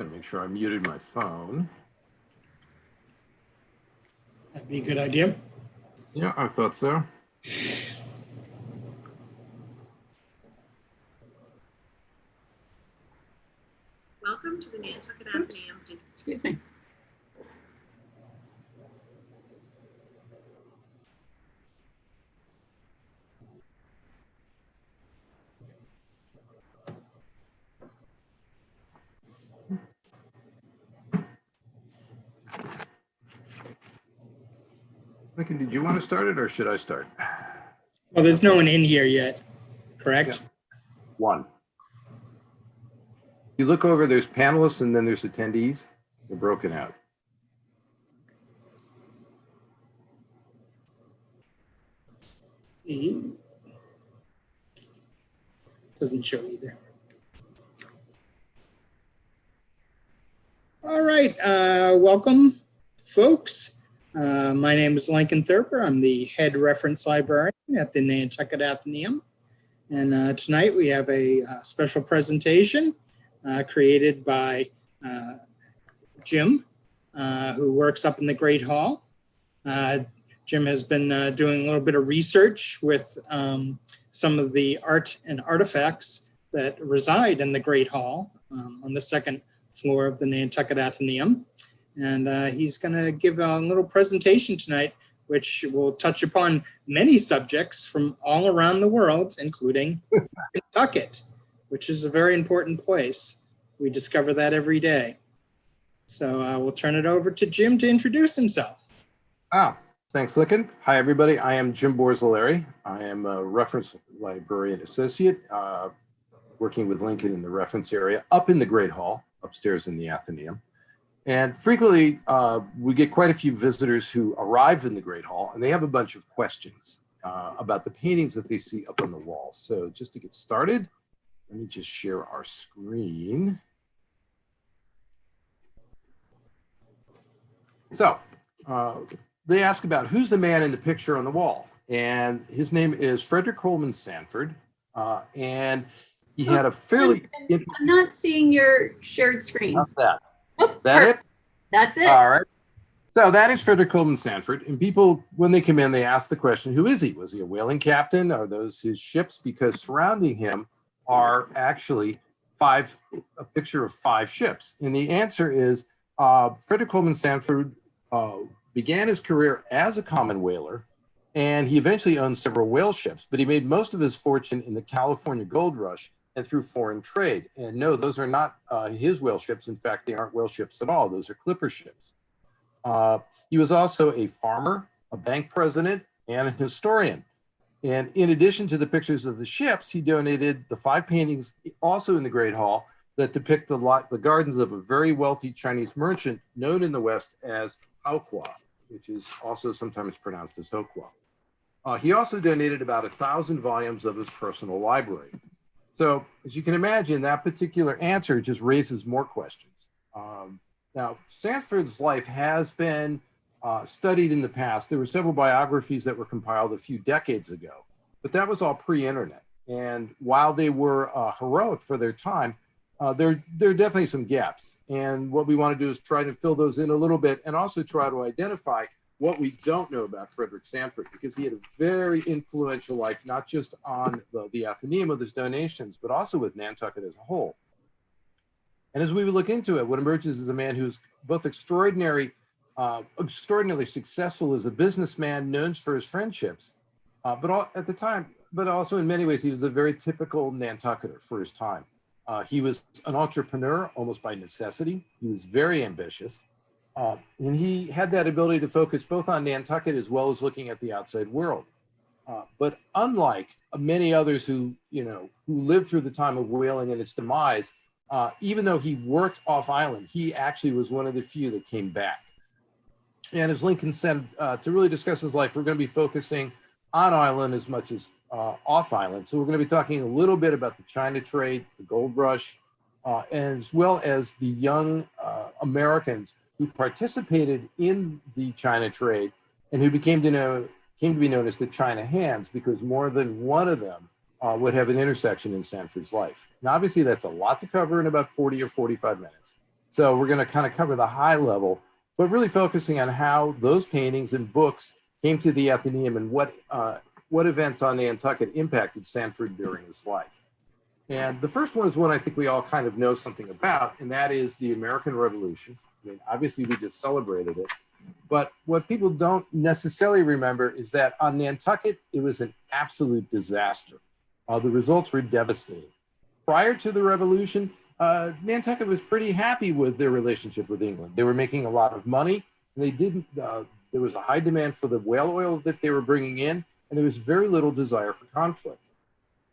Gonna make sure I muted my phone. That'd be a good idea. Yeah, I thought so. Welcome to the Nantucket Atheneum. Excuse me. Lincoln, did you want to start it or should I start? Well, there's no one in here yet, correct? Yeah. One. You look over, there's panelists and then there's attendees. They're broken out. Doesn't show either. All right, welcome, folks. My name is Lincoln Thurber. I'm the head reference librarian at the Nantucket Atheneum. And tonight we have a special presentation created by Jim, who works up in the Great Hall. Jim has been doing a little bit of research with some of the art and artifacts that reside in the Great Hall on the second floor of the Nantucket Atheneum. And he's going to give a little presentation tonight, which will touch upon many subjects from all around the world, including Nantucket, which is a very important place. We discover that every day. So we'll turn it over to Jim to introduce himself. Thanks, Lincoln. Hi, everybody. I am Jim Borzilleri. I am a reference librarian associate working with Lincoln in the reference area up in the Great Hall, upstairs in the Atheneum. And frequently, we get quite a few visitors who arrive in the Great Hall, and they have a bunch of questions about the paintings that they see up on the wall. So just to get started, let me just share our screen. So they ask about who's the man in the picture on the wall, and his name is Frederick Coleman Sanford, and he had a fairly... I'm not seeing your shared screen. Not that. Oh, Is that it? That's it. All right. So that is Frederick Coleman Sanford. And people, when they come in, they ask the question, who is he? Was he a whaling captain? Are those his ships? Because surrounding him are actually a picture of 5 ships. And the answer is Frederick Coleman Sanford began his career as a common whaler, and he eventually owned several whale ships, but he made most of his fortune in the California gold rush and through foreign trade. And no, those are not his whale ships. In fact, they aren't whale ships at all. Those are clipper ships. He was also a farmer, a bank president, and a historian. And in addition to the pictures of the ships, he donated the 5 paintings also in the Great Hall that depict the gardens of a very wealthy Chinese merchant known in the West as Haokua, which is also sometimes pronounced as Hokua. He also donated about 1,000 volumes of his personal library. So as you can imagine, that particular answer just raises more questions. Now, Sanford's life has been studied in the past. There were several biographies that were compiled a few decades ago, but that was all pre-internet. And while they were heroic for their time, there are definitely some gaps. And what we want to do is try to fill those in a little bit and also try to identify what we don't know about Frederick Sanford, because he had a very influential life, not just on the Atheneum with his donations, but also with Nantucket as a whole. And as we look into it, what emerges is a man who's both extraordinarily successful as a businessman, known for his friendships, but also in many ways, he was a very typical Nantucketer for his time. He was an entrepreneur almost by necessity. He was very ambitious. And he had that ability to focus both on Nantucket as well as looking at the outside world. But unlike many others who lived through the time of whaling and its demise, even though he worked off island, he actually was one of the few that came back. And as Lincoln said, to really discuss his life, we're going to be focusing on island as much as off island. So we're going to be talking a little bit about the China trade, the gold rush, as well as the young Americans who participated in the China trade and who came to be known as the China Hands, because more than one of them would have an intersection in Sanford's life. Now, obviously, that's a lot to cover in about 40 or 45 minutes. So we're going to kind of cover the high level, but really focusing on how those paintings and books came to the Atheneum and what events on Nantucket impacted Sanford during his life. And the first one is one I think we all kind of know something about, and that is the American Revolution. I mean, obviously we just celebrated it, but what people don't necessarily remember is that on Nantucket, it was an absolute disaster. The results were devastating. Prior to the revolution, Nantucket was pretty happy with their relationship with England. They were making a lot of money, and they didn't, there was a high demand for the whale oil that they were bringing in, and there was very little desire for conflict.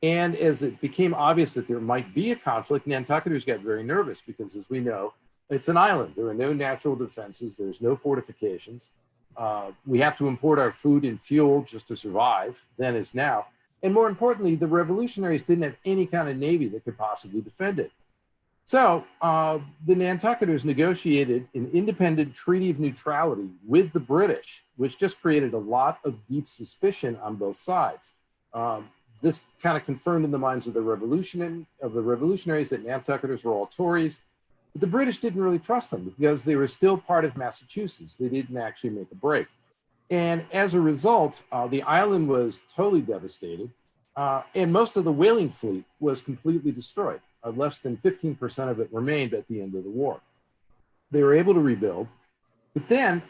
And as it became obvious that there might be a conflict, Nantucketers got very nervous because, as we know, it's an island. There are no natural defenses. There's no fortifications. We have to import our food and fuel just to survive, then as now. And more importantly, the revolutionaries didn't have any kind of navy that could possibly defend it. So the Nantucketers negotiated an independent treaty of neutrality with the British, which just created a lot of deep suspicion on both sides. This kind of confirmed in the minds of the revolutionaries that Nantucketers were all Tories, but the British didn't really trust them because they were still part of Massachusetts. They didn't actually make a break. And as a result, the island was totally devastated, and most of the whaling fleet was completely destroyed. Less than 15% of it remained at the end of the war. They were able to rebuild, but then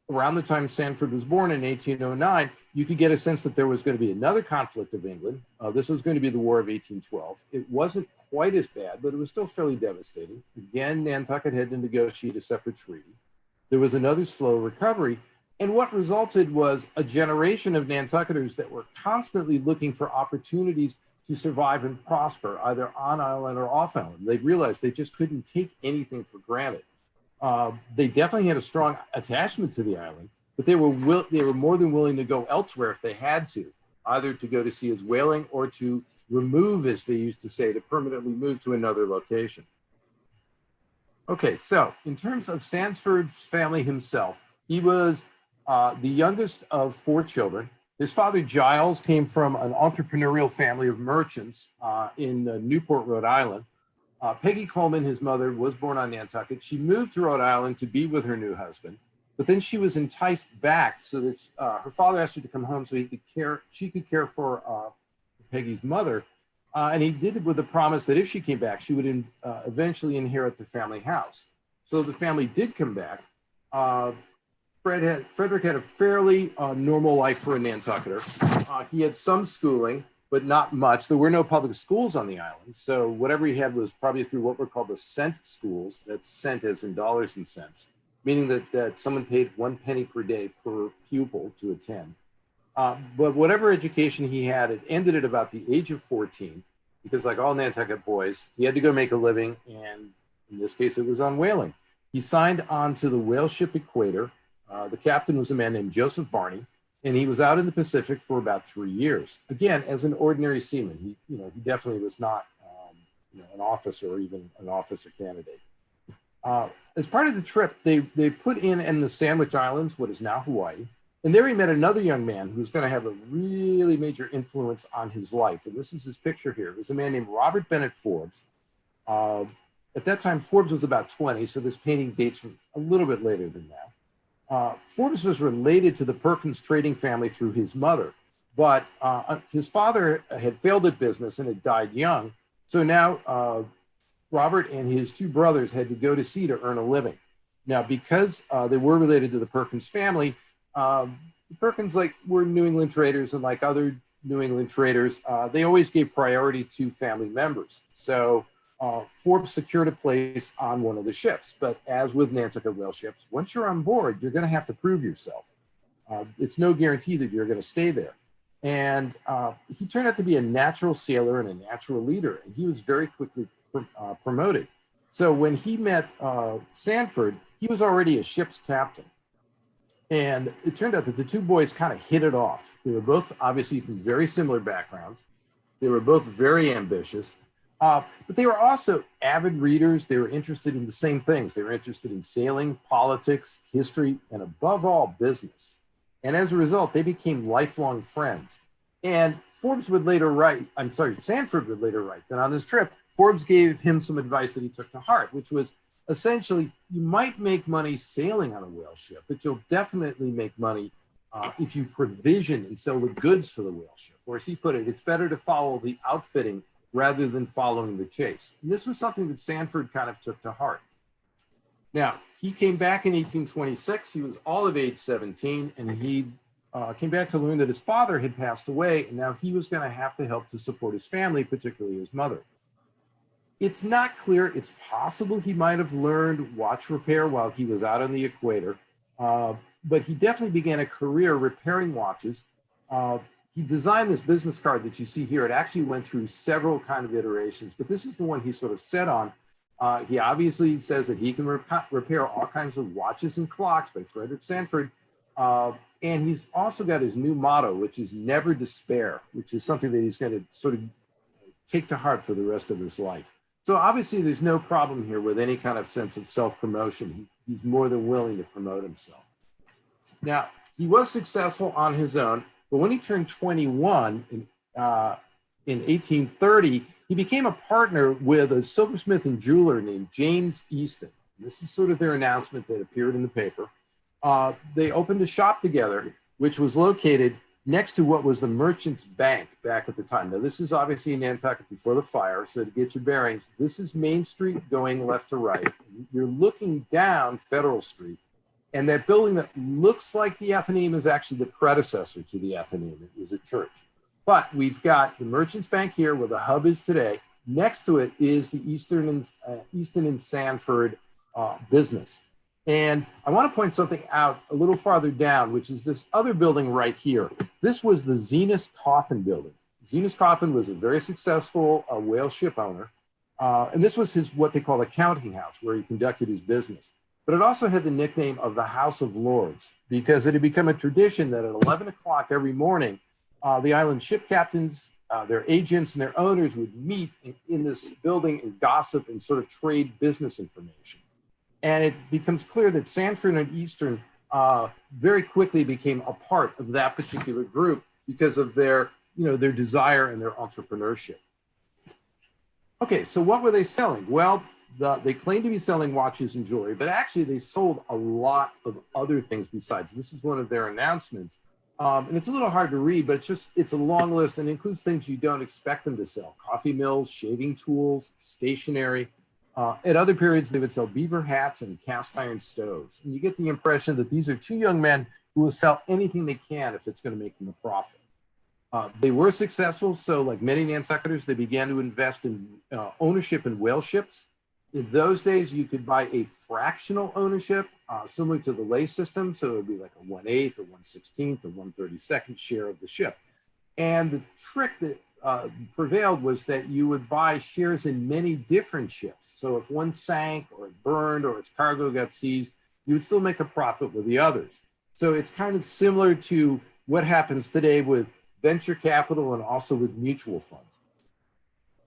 around the time Sanford was born in 1809, you could get a sense that there was going to be another conflict of England. This was going to be the War of 1812. It wasn't quite as bad, but it was still fairly devastating. Again, Nantucket had to negotiate a separate treaty. There was another slow recovery. And what resulted was a generation of Nantucketers that were constantly looking for opportunities to survive and prosper, either on island or off island. They realized they just couldn't take anything for granted. They definitely had a strong attachment to the island, but they were more than willing to go elsewhere if they had to, either to go to sea as whaling or to remove, as they used to say, to permanently move to another location. Okay, so in terms of Sanford's family himself, he was the youngest of 4 children. His father, Giles, came from an entrepreneurial family of merchants in Newport, Rhode Island. Peggy Coleman, his mother, was born on Nantucket. She moved to Rhode Island to be with her new husband, but then she was enticed back so that her father asked her to come home so she could care for Peggy's mother. And he did it with the promise that if she came back, she would eventually inherit the family house. So the family did come back. Frederick had a fairly normal life for a Nantucketer. He had some schooling, but not much. There were no public schools on the island. So whatever he had was probably through what were called the cent schools. That's cent as in dollars and cents, meaning that someone paid 1 penny per day per pupil to attend. But whatever education he had, it ended at about the age of 14, because like all Nantucket boys, he had to go make a living. And in this case, it was on whaling. He signed on to the whale ship Equator. The captain was a man named Joseph Barney, and he was out in the Pacific for about 3 years. Again, as an ordinary seaman, he definitely was not, an officer or even an officer candidate. As part of the trip, they put in the Sandwich Islands, what is now Hawaii, and there he met another young man who was going to have a really major influence on his life. And this is his picture here. It was a man named Robert Bennett Forbes. At that time, Forbes was about 20, so this painting dates from a little bit later than that. Forbes was related to the Perkins trading family through his mother, but his father had failed at business and had died young. So now Robert and his 2 brothers had to go to sea to earn a living. Now, because they were related to the Perkins family, the Perkins were New England traders, and like other New England traders, they always gave priority to family members. So Forbes secured a place on one of the ships, but as with Nantucket whale ships, once you're on board, you're going to have to prove yourself. It's no guarantee that you're going to stay there. And he turned out to be a natural sailor and a natural leader, and he was very quickly promoted. So when he met Sanford, he was already a ship's captain. And it turned out that the 2 boys kind of hit it off. They were both obviously from very similar backgrounds. They were both very ambitious. But they were also avid readers. They were interested in the same things. They were interested in sailing, politics, history, and above all, business. And as a result, they became lifelong friends. And Sanford would later write that on this trip, Forbes gave him some advice that he took to heart, which was essentially, you might make money sailing on a whale ship, but you'll definitely make money if you provision and sell the goods for the whale ship. Or as he put it, it's better to follow the outfitting rather than following the chase. And this was something that Sanford kind of took to heart. Now, he came back in 1826. He was all of age 17, and he came back to learn that his father had passed away, and now he was going to have to help to support his family, particularly his mother. It's not clear. It's possible he might have learned watch repair while he was out on the equator, but he definitely began a career repairing watches. He designed this business card that you see here. It actually went through several kind of iterations, but this is the one he sort of set on. He obviously says that he can repair all kinds of watches and clocks by Frederick Sanford. And he's also got his new motto, which is never despair, which is something that he's going to sort of take to heart for the rest of his life. So obviously there's no problem here with any kind of sense of self-promotion. He's more than willing to promote himself. Now, he was successful on his own, but when he turned 21 in 1830, he became a partner with a silversmith and jeweler named James Easton. This is sort of their announcement that appeared in the paper. They opened a shop together, which was located next to what was the Merchants Bank back at the time. Now, this is obviously in Nantucket before the fire, so to get your bearings, this is Main Street going left to right. You're looking down Federal Street, and that building that looks like the Atheneum is actually the predecessor to the Atheneum. It was a church. But we've got the Merchants Bank here where the hub is today. Next to it is the Easton and Sanford business. And I want to point something out a little farther down, which is this other building right here. This was the Zenas Coffin building. Zenas Coffin was a very successful whale ship owner. And this was his, what they call a counting house, where he conducted his business. But it also had the nickname of the House of Lords, because it had become a tradition that at 11 o'clock every morning, the island ship captains, their agents and their owners would meet in this building and gossip and sort of trade business information. And it becomes clear that Sanford and Easton very quickly became a part of that particular group because of their, their desire and their entrepreneurship. Okay, so what were they selling? Well, they claimed to be selling watches and jewelry, but actually they sold a lot of other things besides. This is one of their announcements. And it's a little hard to read, but it's a long list and includes things you don't expect them to sell. Coffee mills, shaving tools, stationery. At other periods, they would sell beaver hats and cast iron stoves. And you get the impression that these are two young men who will sell anything they can if it's going to make them a profit. They were successful, so like many Nantucketers, they began to invest in ownership in whale ships. In those days, you could buy a fractional ownership, similar to the lay system. So it would be like a 1/8 or 1/16 or 1/32 share of the ship. And the trick that prevailed was that you would buy shares in many different ships. So if one sank or it burned or its cargo got seized, you would still make a profit with the others. So it's kind of similar to what happens today with venture capital and also with mutual funds.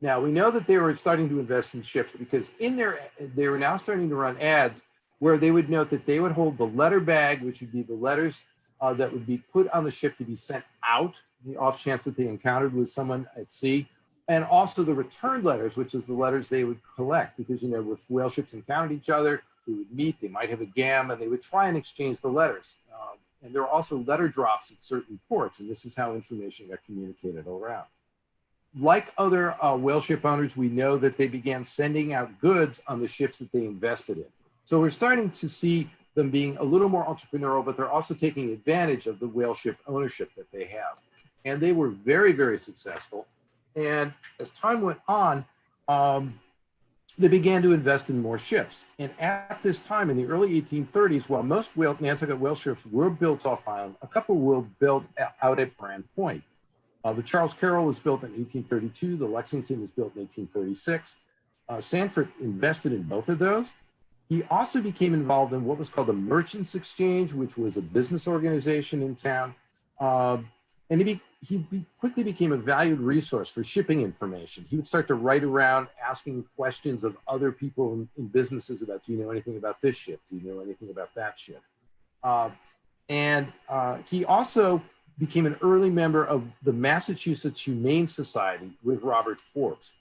Now, we know that they were starting to invest in ships because they were now starting to run ads where they would note that they would hold the letter bag, which would be the letters that would be put on the ship to be sent out, the off chance that they encountered with someone at sea, and also the return letters, which is the letters they would collect, because, if whale ships encountered each other, they would meet, they might have a gam, and they would try and exchange the letters. And there were also letter drops at certain ports, and this is how information got communicated around. Like other whale ship owners, we know that they began sending out goods on the ships that they invested in. So we're starting to see them being a little more entrepreneurial, but they're also taking advantage of the whale ship ownership that they have. And they were very, very successful. And as time went on, they began to invest in more ships. And at this time, in the early 1830s, while most Nantucket whale ships were built off island, a couple were built out at Brand Point. The Charles Carroll was built in 1832. The Lexington was built in 1836. Sanford invested in both of those. He also became involved in what was called the Merchants Exchange, which was a business organization in town. And he quickly became a valued resource for shipping information. He would start to write around asking questions of other people in businesses about, do you know anything about this ship? Do you know anything about that ship? He also became an early member of the Massachusetts Humane Society with Robert Forbes.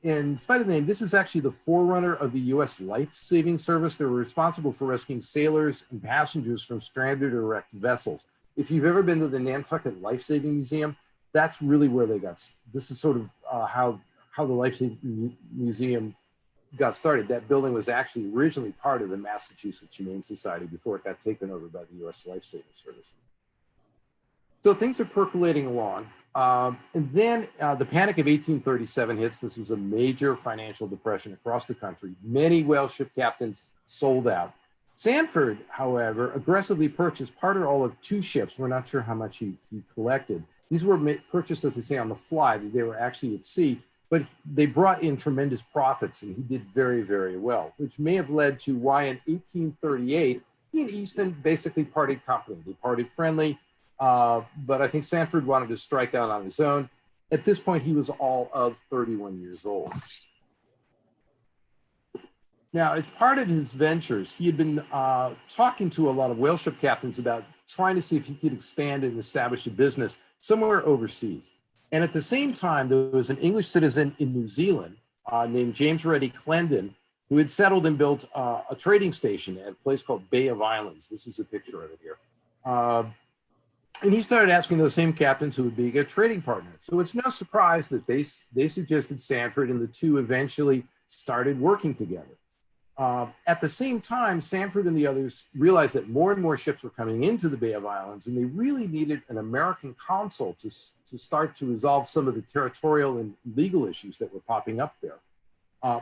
In spite of the name, this is actually the forerunner of the U.S. Life-Saving Service. They were responsible for rescuing sailors and passengers from stranded or wrecked vessels. If you've ever been to the Nantucket Life-Saving Museum, that's really where they got. This is sort of how the Life-Saving Museum got started. That building was actually originally part of the Massachusetts Humane Society before it got taken over by the U.S. Life-Saving Service. So things are percolating along. And then the Panic of 1837 hits. This was a major financial depression across the country. Many whale ship captains sold out. Sanford, however, aggressively purchased part or all of 2 ships. We're not sure how much he collected. These were purchased, as they say, on the fly. They were actually at sea, but they brought in tremendous profits, and he did very, very well, which may have led to why in 1838, he and Easton basically parted company. They parted friendly. But I think Sanford wanted to strike out on his own. At this point, he was all of 31 years old. Now, as part of his ventures, he had been talking to a lot of whale ship captains about trying to see if he could expand and establish a business somewhere overseas. And at the same time, there was an English citizen in New Zealand named James Reddy Clendon, who had settled and built a trading station at a place called Bay of Islands. This is a picture of it here. And he started asking those same captains who would be a good trading partner. So it's no surprise that they suggested Sanford, and the two eventually started working together. At the same time, Sanford and the others realized that more and more ships were coming into the Bay of Islands, and they really needed an American consul to start to resolve some of the territorial and legal issues that were popping up there.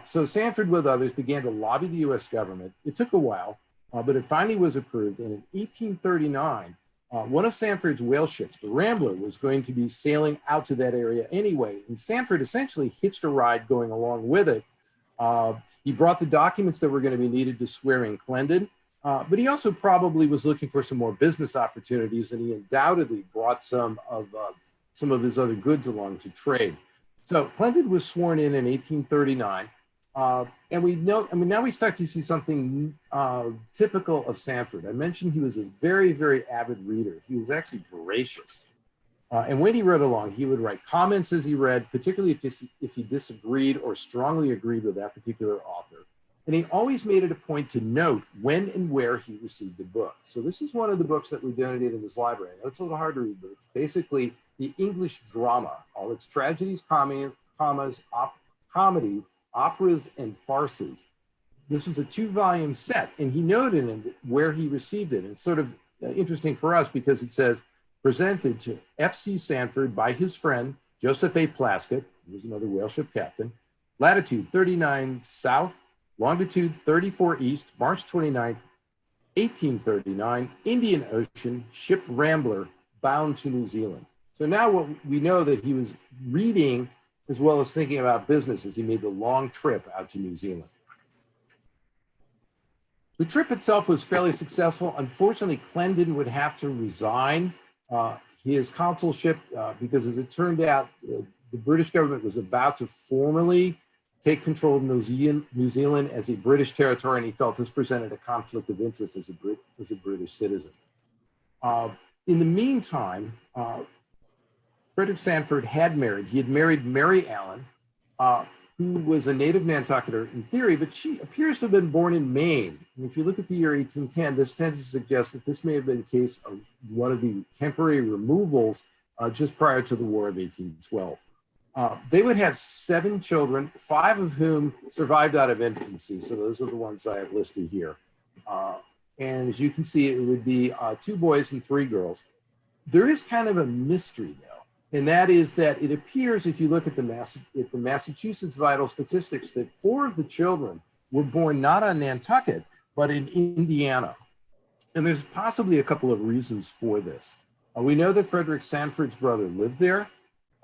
So Sanford, with others, began to lobby the U.S. government. It took a while, but it finally was approved. And in 1839, one of Sanford's whale ships, the Rambler, was going to be sailing out to that area anyway. And Sanford essentially hitched a ride going along with it. He brought the documents that were going to be needed to swear in Clendon, but he also probably was looking for some more business opportunities, and he undoubtedly brought some of his other goods along to trade. So Clendon was sworn in 1839, and we know, now we start to see something typical of Sanford. I mentioned he was a very, very avid reader. He was actually voracious. And when he read along, he would write comments as he read, particularly if he disagreed or strongly agreed with that particular author. And he always made it a point to note when and where he received the book. So this is one of the books that we donated in this library. I know it's a little hard to read, but it's basically the English drama, all its tragedies, comedies, operas, and farces. This was a 2-volume set, and he noted in where he received it. And it's sort of interesting for us because it says, presented to F.C. Sanford by his friend, Joseph A. Plaskett, who was another whale ship captain, latitude 39 south, longitude 34 east, March 29th, 1839, Indian Ocean, ship Rambler, bound to New Zealand. So now what we know that he was reading as well as thinking about business as he made the long trip out to New Zealand. The trip itself was fairly successful. Unfortunately, Clendon would have to resign his consulship because, as it turned out, the British government was about to formally take control of New Zealand as a British territory, and he felt this presented a conflict of interest as a British citizen. In the meantime, Frederick Sanford had married. He had married Mary Allen, who was a native Nantucketer in theory, but she appears to have been born in Maine. And if you look at the year 1810, this tends to suggest that this may have been a case of one of the temporary removals just prior to the War of 1812. They would have 7 children, 5 of whom survived out of infancy. So those are the ones I have listed here. And as you can see, it would be 2 boys and 3 girls. There is kind of a mystery, though. And that is that it appears, if you look at the Massachusetts vital statistics, that 4 of the children were born not on Nantucket, but in Indiana. And there's possibly a couple of reasons for this. We know that Frederick Sanford's brother lived there.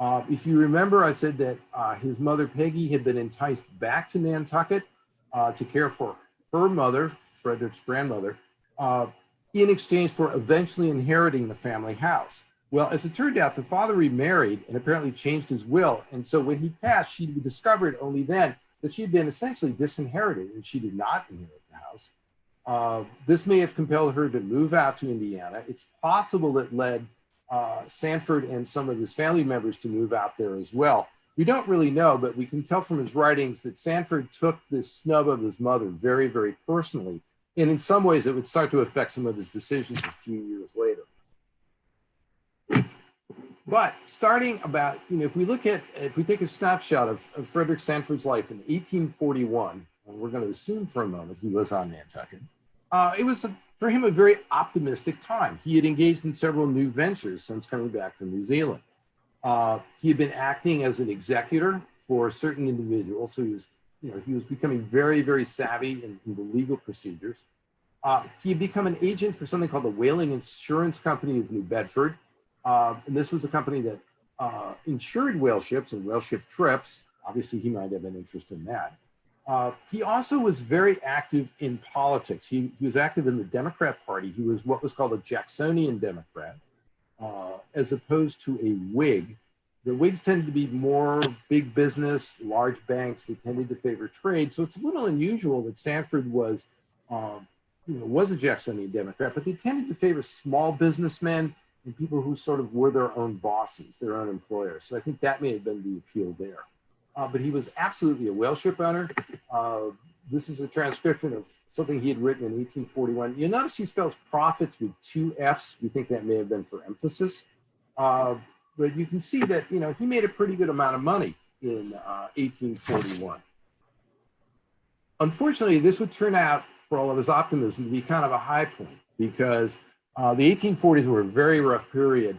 If you remember, I said that his mother, Peggy, had been enticed back to Nantucket to care for her mother, Frederick's grandmother, in exchange for eventually inheriting the family house. Well, as it turned out, the father remarried and apparently changed his will. And so when he passed, she discovered only then that she had been essentially disinherited and she did not inherit the house. This may have compelled her to move out to Indiana. It's possible it led Sanford and some of his family members to move out there as well. We don't really know, but we can tell from his writings that Sanford took this snub of his mother very, very personally. And in some ways, it would start to affect some of his decisions a few years later. But starting about, if we take a snapshot of Frederick Sanford's life in 1841, and we're going to assume for a moment he was on Nantucket, it was for him a very optimistic time. He had engaged in several new ventures since coming back from New Zealand. He had been acting as an executor for certain individuals, so he was becoming very, very savvy in the legal procedures. He had become an agent for something called the Whaling Insurance Company of New Bedford. And this was a company that insured whale ships and whale ship trips. Obviously, he might have an interest in that. He also was very active in politics. He was active in the Democrat Party. He was what was called a Jacksonian Democrat, as opposed to a Whig. The Whigs tended to be more big business, large banks. They tended to favor trade. So it's a little unusual that Sanford was a Jacksonian Democrat, but they tended to favor small businessmen and people who sort of were their own bosses, their own employers. So I think that may have been the appeal there. But he was absolutely a whale ship owner. This is a transcription of something he had written in 1841. You'll notice he spells profits with 2 Fs. We think that may have been for emphasis. But you can see that, he made a pretty good amount of money in 1841. Unfortunately, this would turn out, for all of his optimism, to be kind of a high point, because the 1840s were a very rough period,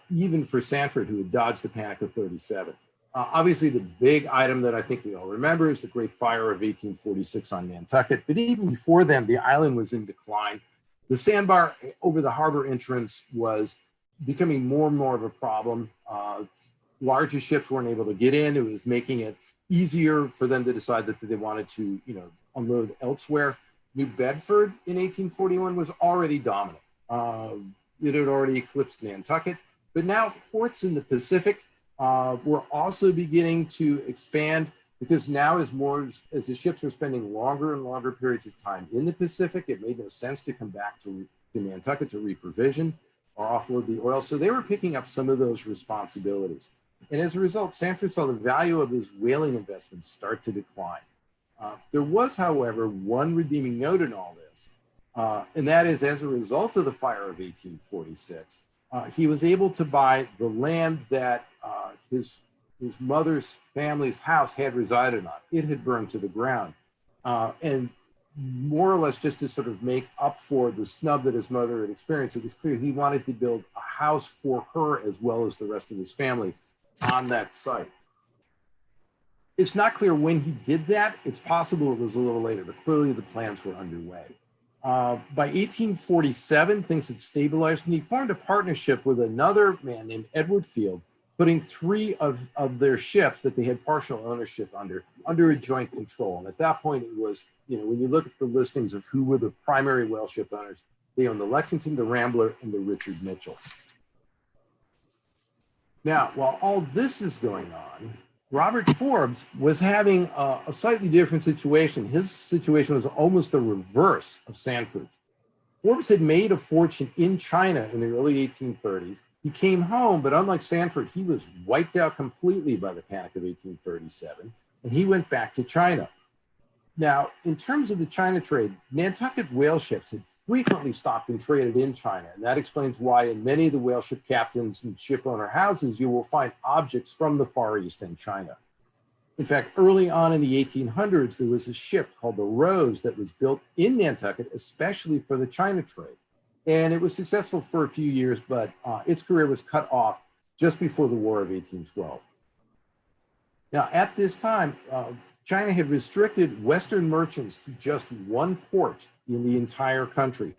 even for Sanford, who had dodged the Panic of 37. Obviously, the big item that I think we all remember is the Great Fire of 1846 on Nantucket. But even before then, the island was in decline. The sandbar over the harbor entrance was becoming more and more of a problem. Larger ships weren't able to get in. It was making it easier for them to decide that they wanted to, unload elsewhere. New Bedford in 1841 was already dominant. It had already eclipsed Nantucket, but now ports in the Pacific were also beginning to expand, because now as the ships were spending longer and longer periods of time in the Pacific, it made no sense to come back to Nantucket to reprovision or offload the oil. So they were picking up some of those responsibilities. And as a result, Sanford saw the value of his whaling investments start to decline. There was, however, one redeeming note in all this, and that is, as a result of the fire of 1846, he was able to buy the land that his mother's family's house had resided on. It had burned to the ground. And more or less just to sort of make up for the snub that his mother had experienced, it was clear he wanted to build a house for her as well as the rest of his family on that site. It's not clear when he did that. It's possible it was a little later, but clearly the plans were underway. By 1847, things had stabilized, and he formed a partnership with another man named Edward Field, putting 3 of their ships that they had partial ownership under a joint control. And at that point, it was, when you look at the listings of who were the primary whale ship owners, they owned the Lexington, the Rambler, and the Richard Mitchell. Now, while all this is going on, Robert Forbes was having a slightly different situation. His situation was almost the reverse of Sanford's. Forbes had made a fortune in China in the early 1830s. He came home, but unlike Sanford, he was wiped out completely by the Panic of 1837, and he went back to China. Now, in terms of the China trade, Nantucket whale ships had frequently stopped and traded in China, and that explains why in many of the whale ship captains and ship owner houses, you will find objects from the Far East and China. In fact, early on in the 1800s, there was a ship called the Rose that was built in Nantucket, especially for the China trade. And it was successful for a few years, but its career was cut off just before the War of 1812. Now, at this time, China had restricted Western merchants to just one port in the entire country.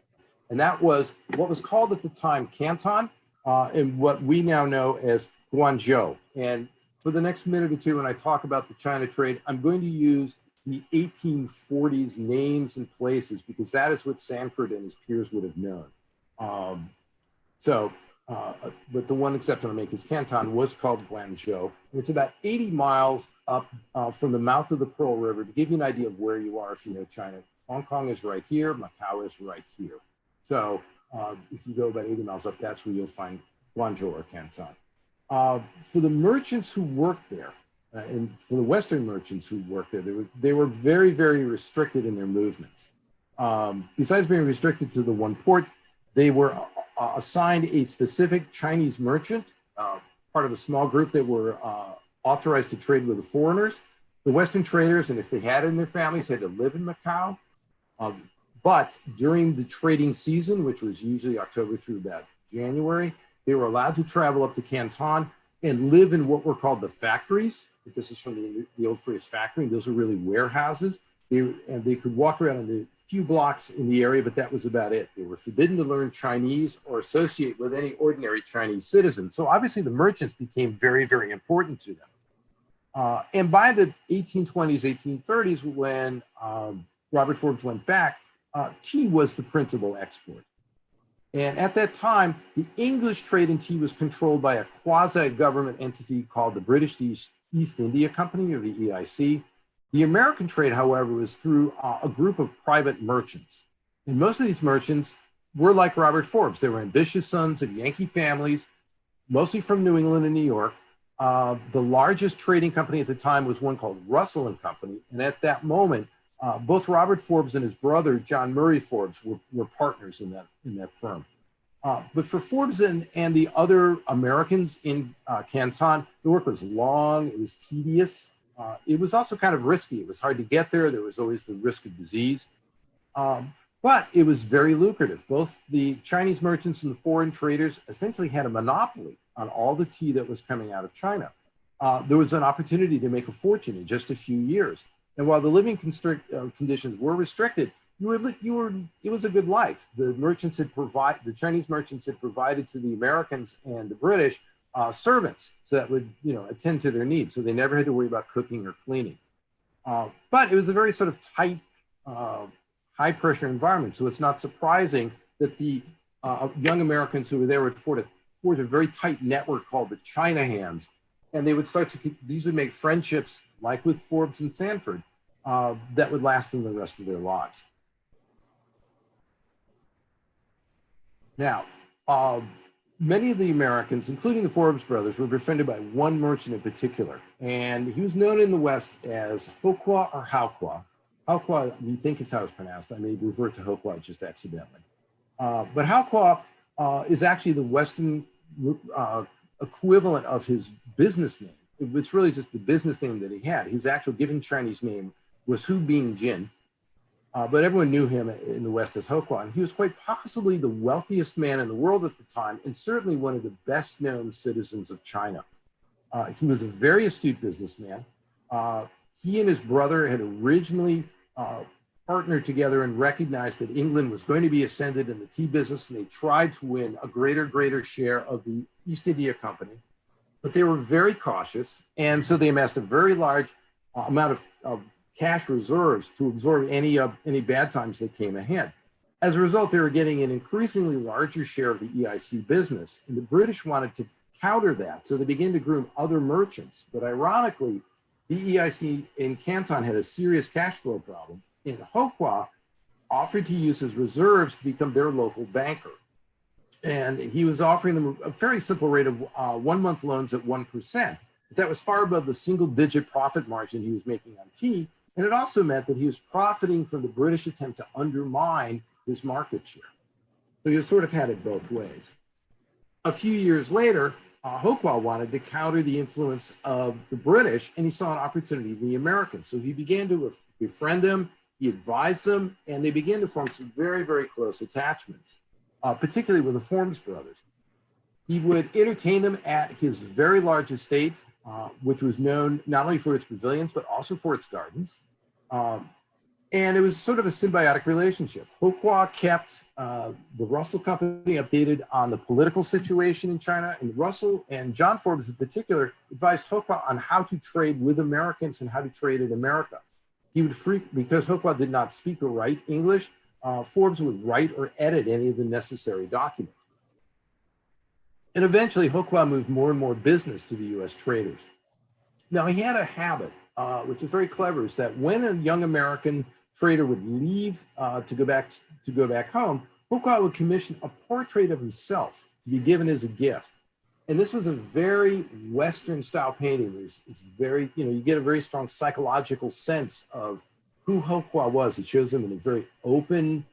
And that was what was called at the time Canton, and what we now know as Guangzhou. And for the next minute or two, when I talk about the China trade, I'm going to use the 1840s names and places, because that is what Sanford and his peers would have known. But the one exception I'll make is Canton was called Guangzhou. And it's about 80 miles up from the mouth of the Pearl River. To give you an idea of where you are if you know China, Hong Kong is right here, Macau is right here. So if you go about 80 miles up, that's where you'll find Guangzhou or Canton. For the merchants who worked there, and for the Western merchants who worked there, they were very, very restricted in their movements. Besides being restricted to the one port, they were assigned a specific Chinese merchant, part of a small group that were authorized to trade with the foreigners. The Western traders, and if they had it in their families, had to live in Macau. But during the trading season, which was usually October through about January, they were allowed to travel up to Canton and live in what were called the factories. This is from the old phrase factory. Those are really warehouses. And they could walk around in the few blocks in the area, but that was about it. They were forbidden to learn Chinese or associate with any ordinary Chinese citizen. So obviously the merchants became very, very important to them. And by the 1820s, 1830s, when Robert Forbes went back, tea was the principal export. And at that time, the English trade in tea was controlled by a quasi-government entity called the British East India Company, or the EIC. The American trade, however, was through a group of private merchants. And most of these merchants were like Robert Forbes. They were ambitious sons of Yankee families, mostly from New England and New York. The largest trading company at the time was one called Russell and Company. And at that moment, both Robert Forbes and his brother, John Murray Forbes, were partners in that firm. But for Forbes and the other Americans in Canton, the work was long, it was tedious. It was also kind of risky. It was hard to get there. There was always the risk of disease. But it was very lucrative. Both the Chinese merchants and the foreign traders essentially had a monopoly on all the tea that was coming out of China. There was an opportunity to make a fortune in just a few years. And while the living conditions were restricted, it was a good life. The Chinese merchants had provided to the Americans and the British servants so that would, attend to their needs. So they never had to worry about cooking or cleaning. But it was a very sort of tight, high pressure environment. So it's not surprising that the young Americans who were there would forge a very tight network called the China Hands. And they would these would make friendships like with Forbes and Sanford that would last them the rest of their lives. Now, many of the Americans, including the Forbes brothers, were befriended by one merchant in particular. And he was known in the West as Hokwa or Haokwa. Haokwa, we think is how it's pronounced. I may revert to Hokwa just accidentally. But Haokwa is actually the Western equivalent of his business name. It's really just the business name that he had. His actual given Chinese name was Hu Bingjin, but everyone knew him in the West as Hokwa. And he was quite possibly the wealthiest man in the world at the time, and certainly one of the best known citizens of China. He was a very astute businessman. He and his brother had originally partnered together and recognized that England was going to be ascended in the tea business, and they tried to win a greater share of the East India Company. But they were very cautious, and so they amassed a very large amount of cash reserves to absorb any bad times that came ahead. As a result, they were getting an increasingly larger share of the EIC business, and the British wanted to counter that, so they began to groom other merchants. But ironically, the EIC in Canton had a serious cash flow problem, and Hokwa offered to use his reserves to become their local banker. And he was offering them a very simple rate of 1 month loans at 1%. But that was far above the single-digit profit margin he was making on tea. And it also meant that he was profiting from the British attempt to undermine his market share. So you sort of had it both ways. A few years later, Hokwa wanted to counter the influence of the British, and he saw an opportunity in the Americans. So he began to befriend them, he advised them, and they began to form some very, very close attachments. Particularly with the Forbes brothers. He would entertain them at his very large estate, which was known not only for its pavilions, but also for its gardens. And it was sort of a symbiotic relationship. Hokwa kept the Russell Company updated on the political situation in China, and Russell and John Forbes in particular advised Hokwa on how to trade with Americans and how to trade in America. He would because Hokwa did not speak or write English, Forbes would write or edit any of the necessary documents. And eventually, Hokwa moved more and more business to the US traders. Now, he had a habit, which is very clever, is that when a young American trader would leave to go back home, Hokwa would commission a portrait of himself to be given as a gift. And this was a very Western style painting. It's very, you get a very strong psychological sense of who Hokwa was. It shows him in a very open,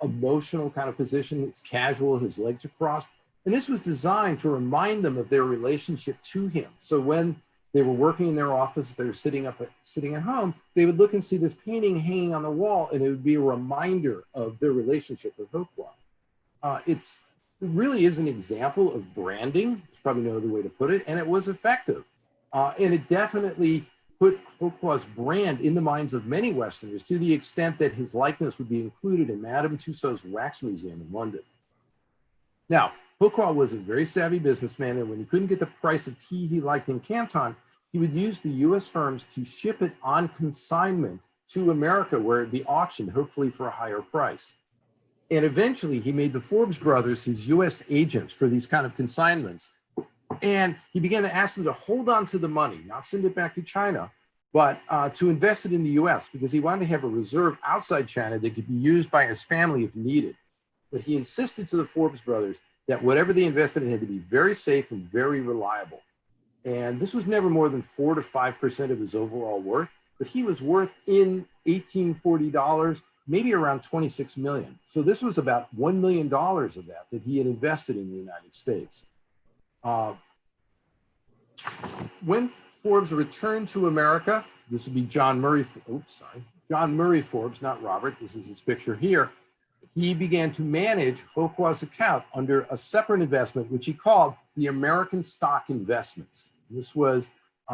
emotional kind of position. It's casual, his legs are crossed. And this was designed to remind them of their relationship to him. So when they were working in their office, they were sitting at home, they would look and see this painting hanging on the wall, and it would be a reminder of their relationship with Hokwa. It really is an example of branding. There's probably no other way to put it, and it was effective. And it definitely put Hokwa's brand in the minds of many Westerners to the extent that his likeness would be included in Madame Tussauds Wax Museum in London. Now, Hokwa was a very savvy businessman, and when he couldn't get the price of tea he liked in Canton, he would use the US firms to ship it on consignment to America, where it'd be auctioned, hopefully for a higher price. And eventually he made the Forbes brothers his US agents for these kind of consignments. And he began to ask them to hold on to the money, not send it back to China, but to invest it in the US, because he wanted to have a reserve outside China that could be used by his family if needed. But he insisted to the Forbes brothers that whatever they invested in had to be very safe and very reliable. And this was never more than 4 to 5% of his overall worth, but he was worth in $1840, maybe around 26 million. So this was about $1 million of that he had invested in the United States. When Forbes returned to America, this would be John Murray Forbes, not Robert, this is his picture here. He began to manage Hokwa's account under a separate investment, which he called the American Stock Investments. This was,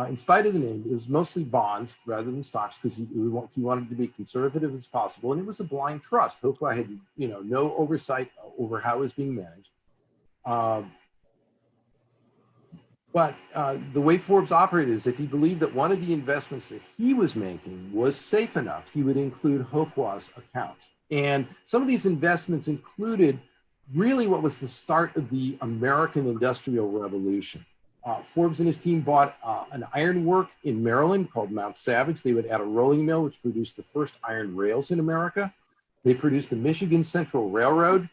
in spite of the name, it was mostly bonds rather than stocks, because he wanted to be conservative as possible, and it was a blind trust. Hokwa had, no oversight over how it was being managed. But the way Forbes operated is if he believed that one of the investments that he was making was safe enough, he would include Hokwa's account. And some of these investments included really what was the start of the American Industrial Revolution. Forbes and his team bought an iron work in Maryland called Mount Savage. They would add a rolling mill, which produced the first iron rails in America. They produced the Michigan Central Railroad,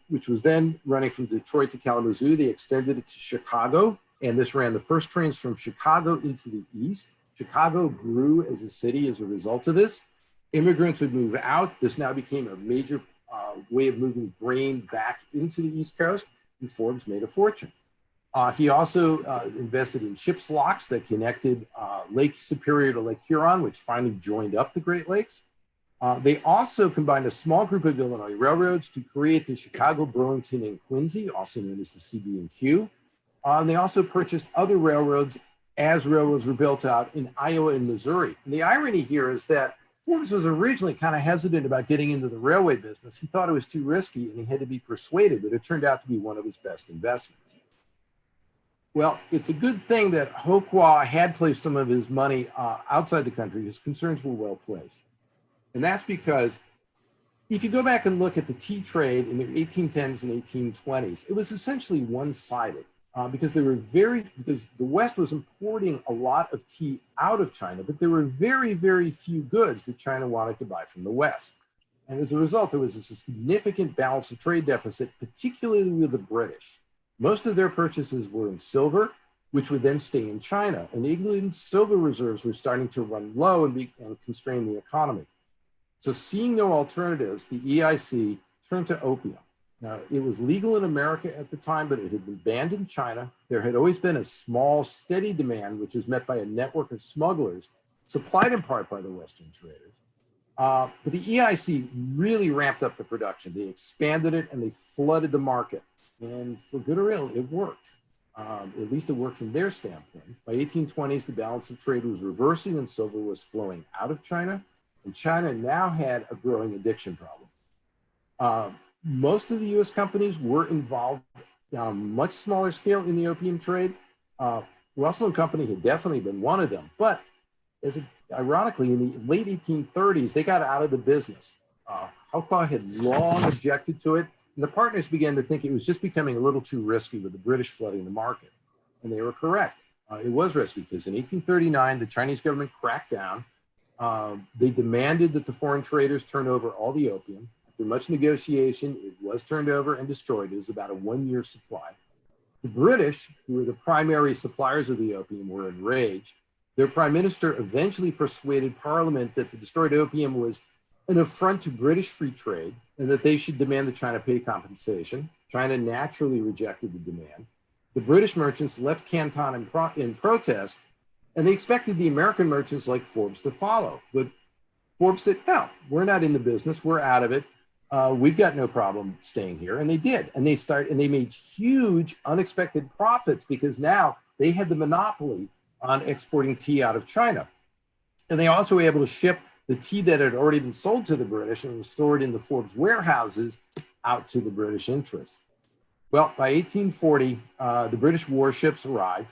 which was then running from Detroit to Kalamazoo. They extended it to Chicago, and this ran the first trains from Chicago into the East. Chicago grew as a city as a result of this. Immigrants would move out. This now became a major way of moving grain back into the East Coast, and Forbes made a fortune. He also invested in ship's locks that connected Lake Superior to Lake Huron, which finally joined up the Great Lakes. They also combined a small group of Illinois railroads to create the Chicago, Burlington, and Quincy, also known as the CB&Q. And they also purchased other railroads as railroads were built out in Iowa and Missouri. And the irony here is that Forbes was originally kind of hesitant about getting into the railway business. He thought it was too risky and he had to be persuaded, but it turned out to be one of his best investments. Well, it's a good thing that Hokwa had placed some of his money outside the country. His concerns were well placed. And that's because if you go back and look at the tea trade in the 1810s and 1820s, it was essentially one-sided. Because the West was importing a lot of tea out of China, but there were very, very few goods that China wanted to buy from the West. And as a result, there was a significant balance of trade deficit, particularly with the British. Most of their purchases were in silver, which would then stay in China. And England's silver reserves were starting to run low and constrain the economy. So seeing no alternatives, the EIC turned to opium. Now, it was legal in America at the time, but it had been banned in China. There had always been a small, steady demand, which was met by a network of smugglers, supplied in part by the Western traders. But the EIC really ramped up the production. They expanded it and they flooded the market. And for good or ill, it worked. At least it worked from their standpoint. By 1820s, the balance of trade was reversing and silver was flowing out of China. And China now had a growing addiction problem. Most of the US companies were involved on a much smaller scale in the opium trade. Russell & Company had definitely been one of them, but ironically, in the late 1830s, they got out of the business. Hokwa had long objected to it, and the partners began to think it was just becoming a little too risky with the British flooding the market. And they were correct. It was risky because in 1839, the Chinese government cracked down. They demanded that the foreign traders turn over all the opium. After much negotiation, it was turned over and destroyed. It was about a 1-year supply. The British, who were the primary suppliers of the opium, were enraged. Their prime minister eventually persuaded Parliament that the destroyed opium was an affront to British free trade and that they should demand that China pay compensation. China naturally rejected the demand. The British merchants left Canton in protest, and they expected the American merchants like Forbes to follow. But Forbes said, no, we're not in the business. We're out of it. We've got no problem staying here. And they did. And they made huge unexpected profits because now they had the monopoly on exporting tea out of China. And they also were able to ship the tea that had already been sold to the British and was stored in the Forbes warehouses out to the British interests. Well, by 1840, the British warships arrived.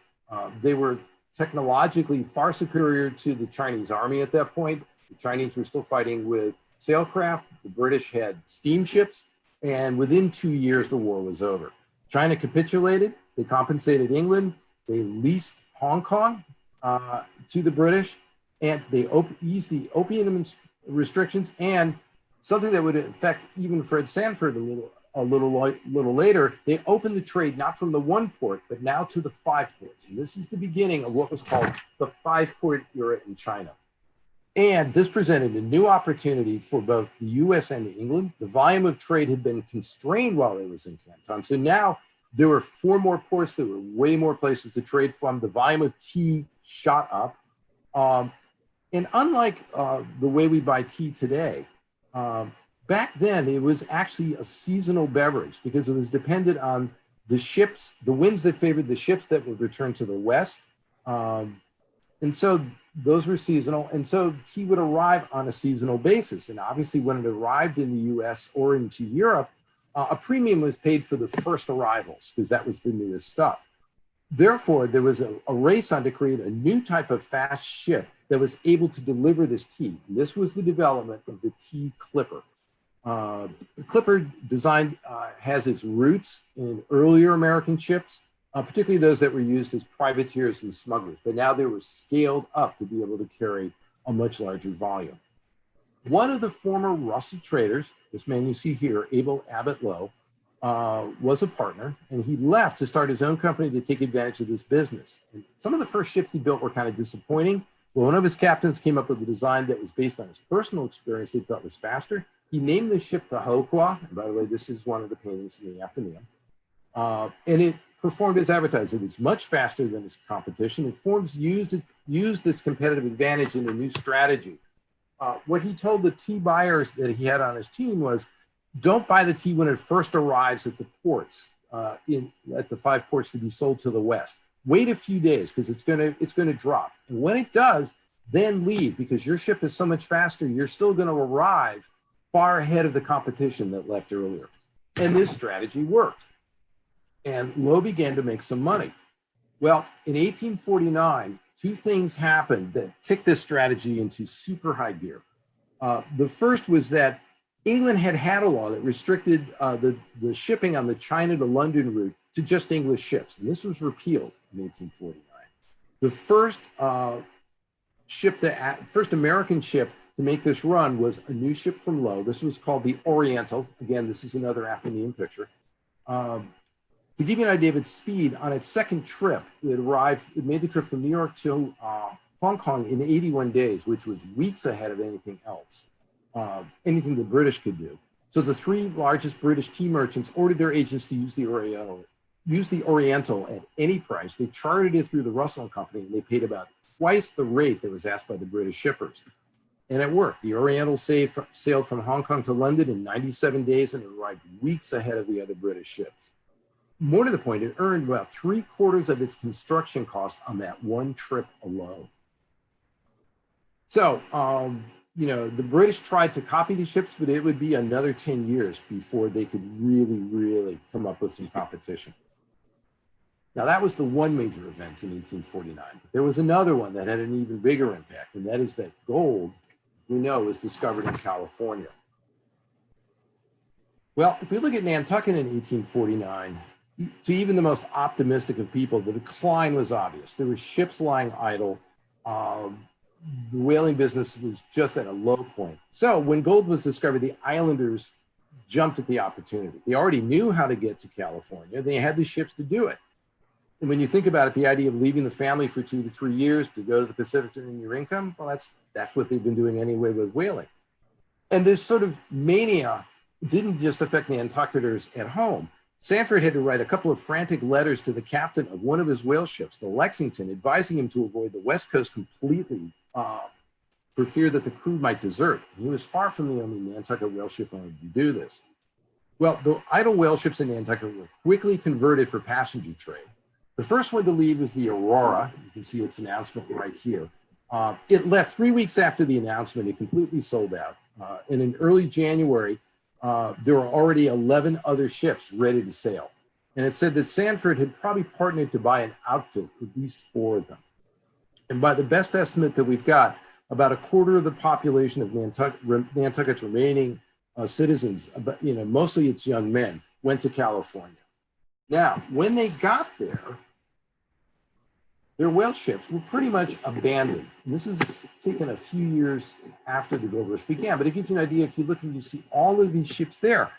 They were technologically far superior to the Chinese army at that point. The Chinese were still fighting with sailcraft. The British had steamships. And within 2 years, the war was over. China capitulated. They compensated England. They leased Hong Kong to the British. And they eased the opium restrictions, and something that would affect even Fred Sanford a little later, they opened the trade not from the one port, but now to the 5 ports. And this is the beginning of what was called the 5-port era in China. And this presented a new opportunity for both the US and England. The volume of trade had been constrained while it was in Canton. So now there were 4 more ports. There were way more places to trade from. The volume of tea shot up. And unlike the way we buy tea today, back then it was actually a seasonal beverage because it was dependent on the ships, the winds that favored the ships that would return to the west. And so those were seasonal. And so tea would arrive on a seasonal basis. And obviously when it arrived in the US or into Europe, a premium was paid for the first arrivals because that was the newest stuff. Therefore, there was a race on to create a new type of fast ship that was able to deliver this tea. And this was the development of the tea clipper. The clipper design has its roots in earlier American ships, particularly those that were used as privateers and smugglers. But now they were scaled up to be able to carry a much larger volume. One of the former Russell traders, this man you see here, Abel Abbott Lowe, was a partner, and he left to start his own company to take advantage of this business. And some of the first ships he built were kind of disappointing. But one of his captains came up with a design that was based on his personal experience he thought was faster. He named the ship the Hokwa. And by the way, this is one of the paintings in the Atheneum. And it performed as advertised. It was much faster than its competition. And Forbes used this competitive advantage in a new strategy. What he told the tea buyers that he had on his team was, don't buy the tea when it first arrives at the ports, at the 5 ports to be sold to the west. Wait a few days because it's gonna drop. And when it does, then leave because your ship is so much faster. You're still going to arrive far ahead of the competition that left earlier. And this strategy worked. And Lowe began to make some money. Well, in 1849, 2 things happened that kicked this strategy into super high gear. The first was that England had a law that restricted the shipping on the China to London route to just English ships. And this was repealed in 1849. The first American ship to make this run was a new ship from Lowe. This was called the Oriental. Again, this is another Atheneum picture. To give you an idea of its speed, on its second trip, it made the trip from New York to Hong Kong in 81 days, which was weeks ahead of anything else, anything the British could do. So the 3 largest British tea merchants ordered their agents to use the Oriental at any price. They chartered it through the Russell Company, and they paid about twice the rate that was asked by the British shippers. And it worked. The Oriental sailed from Hong Kong to London in 97 days, and it arrived weeks ahead of the other British ships. More to the point, it earned about 3/4 of its construction cost on that one trip alone. So, the British tried to copy these ships, but it would be another 10 years before they could really come up with some competition. Now, that was the one major event in 1849. But there was another one that had an even bigger impact, and that is that gold, we know, was discovered in California. Well, if we look at Nantucket in 1849, to even the most optimistic of people, the decline was obvious. There were ships lying idle. The whaling business was just at a low point. So when gold was discovered, the islanders jumped at the opportunity. They already knew how to get to California. They had the ships to do it. And when you think about it, the idea of leaving the family for 2 to 3 years to go to the Pacific to earn your income, well, that's what they've been doing anyway with whaling. And this sort of mania didn't just affect Nantucketers at home. Sanford had to write a couple of frantic letters to the captain of one of his whale ships, the Lexington, advising him to avoid the West Coast completely for fear that the crew might desert. He was far from the only Nantucket whale ship owner to do this. Well, the idle whale ships in Nantucket were quickly converted for passenger trade. The first one to leave was the Aurora. You can see its announcement right here. It left 3 weeks after the announcement. It completely sold out. And in early January, there were already 11 other ships ready to sail. And it said that Sanford had probably partnered to buy an outfit, at least 4 of them. And by the best estimate that we've got, about a quarter of the population of Nantucket's remaining citizens, mostly it's young men, went to California. Now, when they got there, their whale ships were pretty much abandoned. And this is taken a few years after the gold rush began, but it gives you an idea. If you look and you see all of these ships there,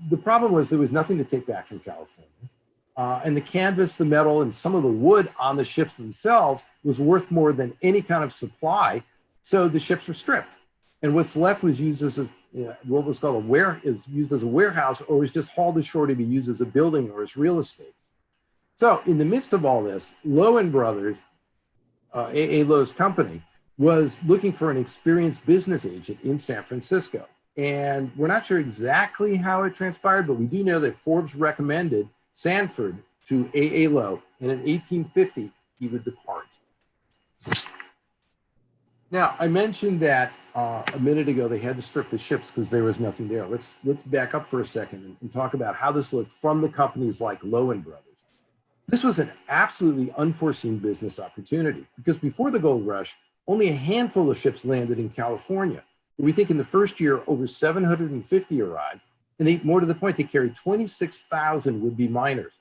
the problem was there was nothing to take back from California. And the canvas, the metal, and some of the wood on the ships themselves was worth more than any kind of supply. So the ships were stripped. And what's left was used as what was called used as a warehouse, or was just hauled ashore to be used as a building or as real estate. So in the midst of all this, Lowe & Brothers, A.A. Lowe's company, was looking for an experienced business agent in San Francisco. And we're not sure exactly how it transpired, but we do know that Forbes recommended Sanford to A.A. Lowe, and in 1850, he would depart. Now, I mentioned that a minute ago they had to strip the ships because there was nothing there. Let's back up for a second and talk about how this looked from the companies like Lowe & Brothers. This was an absolutely unforeseen business opportunity because before the gold rush, only a handful of ships landed in California. We think in the first year, over 750 arrived, and more to the point, they carried 26,000 would-be miners.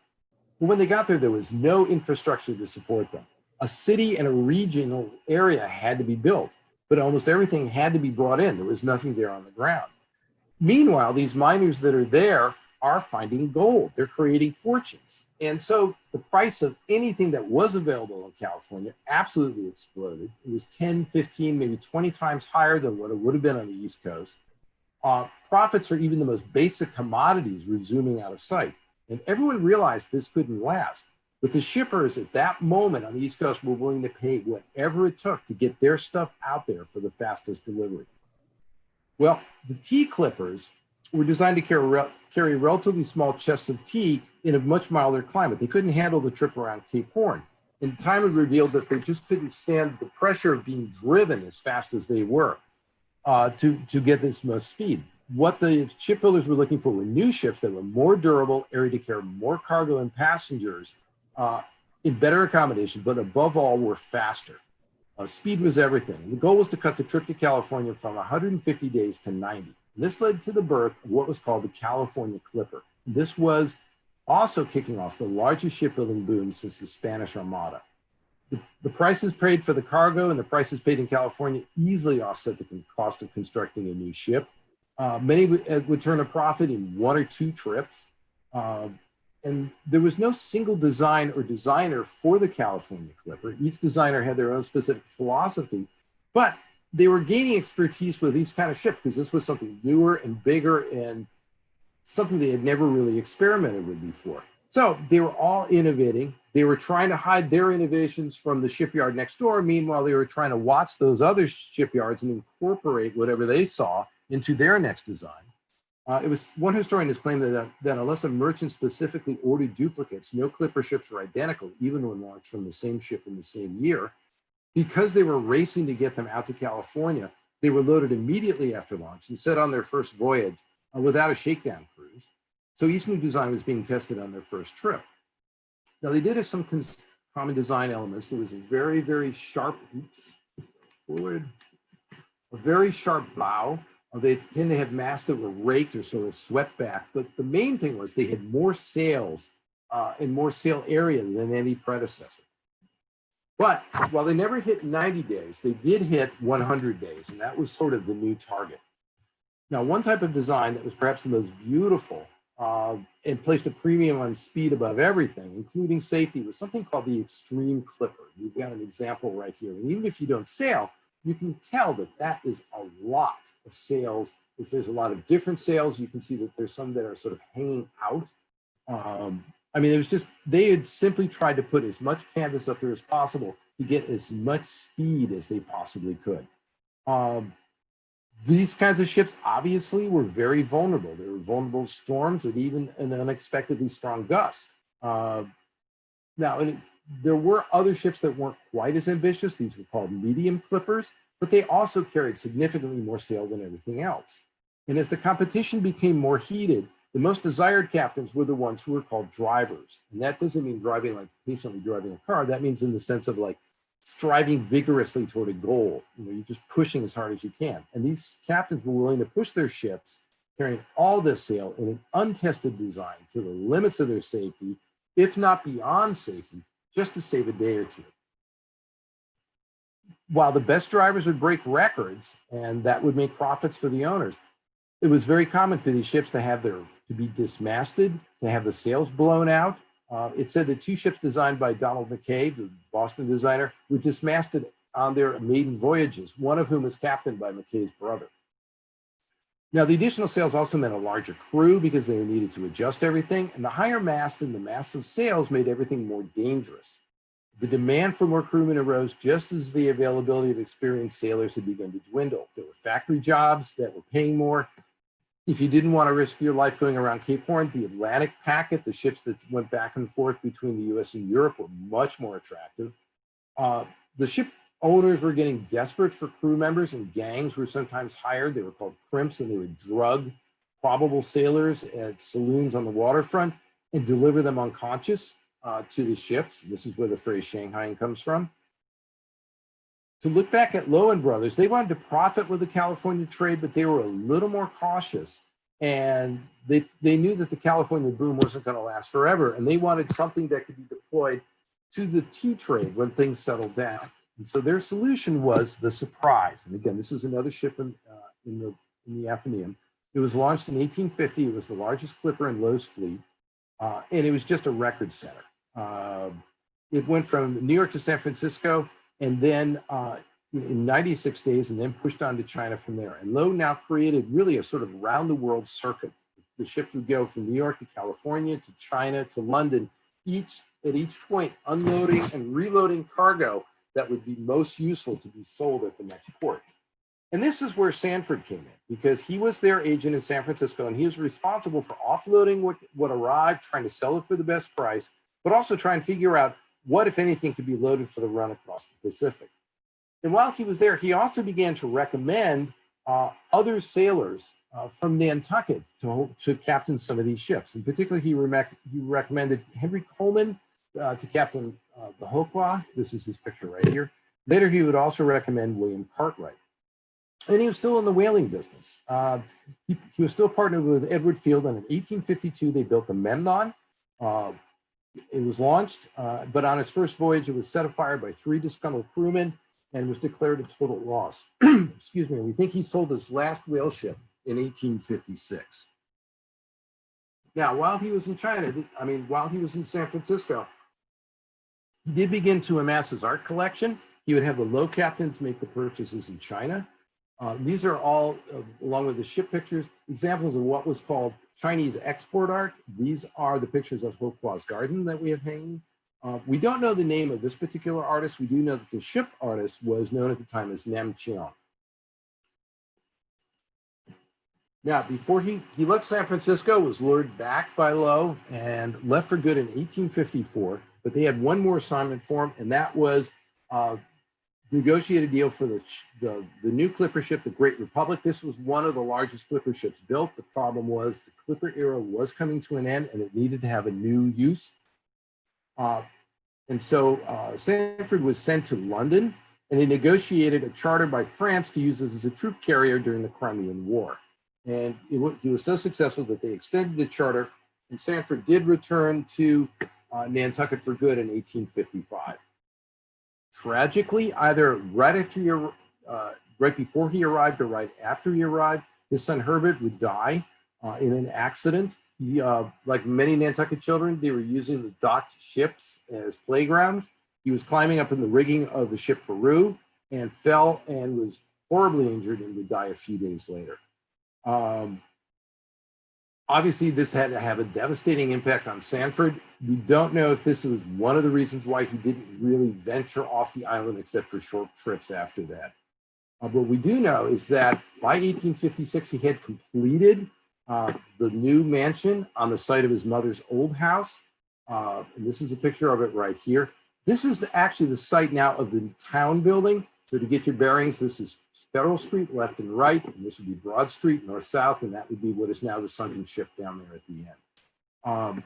But when they got there, there was no infrastructure to support them. A city and a regional area had to be built, but almost everything had to be brought in. There was nothing there on the ground. Meanwhile, these miners that are there are finding gold. They're creating fortunes. And so the price of anything that was available in California absolutely exploded. It was 10, 15, maybe 20 times higher than what it would have been on the East Coast. Profits for even the most basic commodities were zooming out of sight. And everyone realized this couldn't last. But the shippers at that moment on the East Coast were willing to pay whatever it took to get their stuff out there for the fastest delivery. Well, the tea clippers were designed to carry relatively small chests of tea in a much milder climate. They couldn't handle the trip around Cape Horn. And time had revealed that they just couldn't stand the pressure of being driven as fast as they were to get this much speed. What the shipbuilders were looking for were new ships that were more durable, able to carry more cargo and passengers in better accommodation, but above all, were faster. Speed was everything. And the goal was to cut the trip to California from 150 days to 90. This led to the birth of what was called the California Clipper. This was also kicking off the largest shipbuilding boom since the Spanish Armada. The prices paid for the cargo and the prices paid in California easily offset the cost of constructing a new ship. Many would turn a profit in 1 or 2 trips. And there was no single design or designer for the California Clipper. Each designer had their own specific philosophy, but they were gaining expertise with these kind of ships because this was something newer and bigger and something they had never really experimented with before. So they were all innovating. They were trying to hide their innovations from the shipyard next door. Meanwhile, they were trying to watch those other shipyards and incorporate whatever they saw into their next design. One historian has claimed that unless a merchant specifically ordered duplicates, no clipper ships were identical, even when launched from the same ship in the same year. Because they were racing to get them out to California, they were loaded immediately after launch and set on their first voyage without a shakedown cruise. So each new design was being tested on their first trip. Now they did have some common design elements. There was a very, very sharp, a very sharp bow. They tend to have masts that were raked or sort of swept back. But the main thing was they had more sails and more sail area than any predecessor. But while they never hit 90 days, they did hit 100 days, and that was sort of the new target. Now, one type of design that was perhaps the most beautiful and placed a premium on speed above everything, including safety, was something called the Extreme Clipper. We've got an example right here. And even if you don't sail, you can tell that that is a lot of sails. If there's a lot of different sails, you can see that there's some that are sort of hanging out. I mean, it was just, they had simply tried to put as much canvas up there as possible to get as much speed as they possibly could. These kinds of ships obviously were very vulnerable. They were vulnerable to storms and even an unexpectedly strong gust. There were other ships that weren't quite as ambitious. These were called medium clippers, but they also carried significantly more sail than everything else. And as the competition became more heated, the most desired captains were the ones who were called drivers. And that doesn't mean driving like patiently driving a car. That means in the sense of like striving vigorously toward a goal. You know, you're just pushing as hard as you can. And these captains were willing to push their ships, carrying all this sail in an untested design to the limits of their safety, if not beyond safety, just to save a day or two. While the best drivers would break records, and that would make profits for the owners, it was very common for these ships to be dismasted, to have the sails blown out. It said that 2 ships designed by Donald Mackay, the Boston designer, were dismasted on their maiden voyages, one of whom was captained by Mackay's brother. Now, the additional sails also meant a larger crew because they needed to adjust everything, and the higher mast and the massive sails made everything more dangerous. The demand for more crewmen arose just as the availability of experienced sailors had begun to dwindle. There were factory jobs that were paying more. If you didn't want to risk your life going around Cape Horn, the Atlantic packet, the ships that went back and forth between the US and Europe, were much more attractive. The ship owners were getting desperate for crew members, and gangs were sometimes hired. They were called crimps, and they would drug probable sailors at saloons on the waterfront and deliver them unconscious to the ships. This is where the phrase Shanghaiing comes from. To look back at Lowen Brothers, they wanted to profit with the California trade, but they were a little more cautious. And they knew that the California boom wasn't going to last forever. And they wanted something that could be deployed to the tea trade when things settled down. And so their solution was the Surprise. And again, this is another ship in the Atheneum. It was launched in 1850. It was the largest clipper in Lowe's fleet. And it was just a record setter. It went from New York to San Francisco, and then in 96 days, and then pushed on to China from there. And Lowe now created really a sort of round-the-world circuit. The ships would go from New York to California, to China, to London, at each point unloading and reloading cargo that would be most useful to be sold at the next port. And this is where Sanford came in, because he was their agent in San Francisco, and he was responsible for offloading what arrived, trying to sell it for the best price, but also trying to figure out what, if anything, could be loaded for the run across the Pacific. And while he was there, he also began to recommend other sailors from Nantucket to captain some of these ships. In particular, he recommended Henry Coleman to captain the Hokwa. This is his picture right here. Later, he would also recommend William Cartwright. And he was still in the whaling business. He was still partnered with Edward Field, and in 1852, they built the Memnon. It was launched, but on its first voyage, it was set afire by 3 disgruntled crewmen and was declared a total loss. Excuse me. We think he sold his last whale ship in 1856. Now, while he was in while he was in San Francisco, he did begin to amass his art collection. He would have the Lowe captains make the purchases in China. These are all, along with the ship pictures, examples of what was called Chinese export art. These are the pictures of Hokwa's garden that we have hanging. We don't know the name of this particular artist. We do know that the ship artist was known at the time as Nam Cheong. Now, before he left San Francisco, was lured back by Lowe and left for good in 1854. But they had one more assignment for him, and that was negotiate a deal for the new clipper ship, the Great Republic. This was one of the largest clipper ships built. The problem was the clipper era was coming to an end, and it needed to have a new use. And so Sanford was sent to London, and he negotiated a charter by France to use this as a troop carrier during the Crimean War. And he was so successful that they extended the charter, and Sanford did return to Nantucket for good in 1855. Tragically, either right before he arrived or right after he arrived, his son Herbert would die in an accident. He, like many Nantucket children, they were using the docked ships as playgrounds. He was climbing up in the rigging of the ship Peru and fell and was horribly injured and would die a few days later. Obviously, this had to have a devastating impact on Sanford. We don't know if this was one of the reasons why he didn't really venture off the island except for short trips after that. What we do know is that by 1856, he had completed the new mansion on the site of his mother's old house. And this is a picture of it right here. This is actually the site now of the town building. So to get your bearings, this is Federal Street, left and right, and this would be Broad Street, north-south, and that would be what is now the sunken ship down there at the end.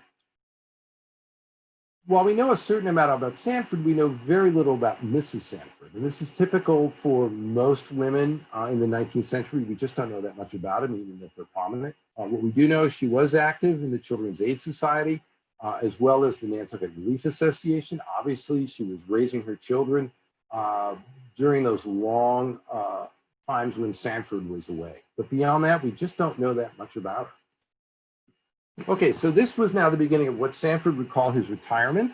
While we know a certain amount about Sanford, we know very little about Mrs. Sanford. And this is typical for most women in the 19th century. We just don't know that much about them, even if they're prominent. What we do know is she was active in the Children's Aid Society, as well as the Nantucket Relief Association. Obviously, she was raising her children during those long times when Sanford was away. But beyond that, we just don't know that much about her. Okay, so this was now the beginning of what Sanford would call his retirement.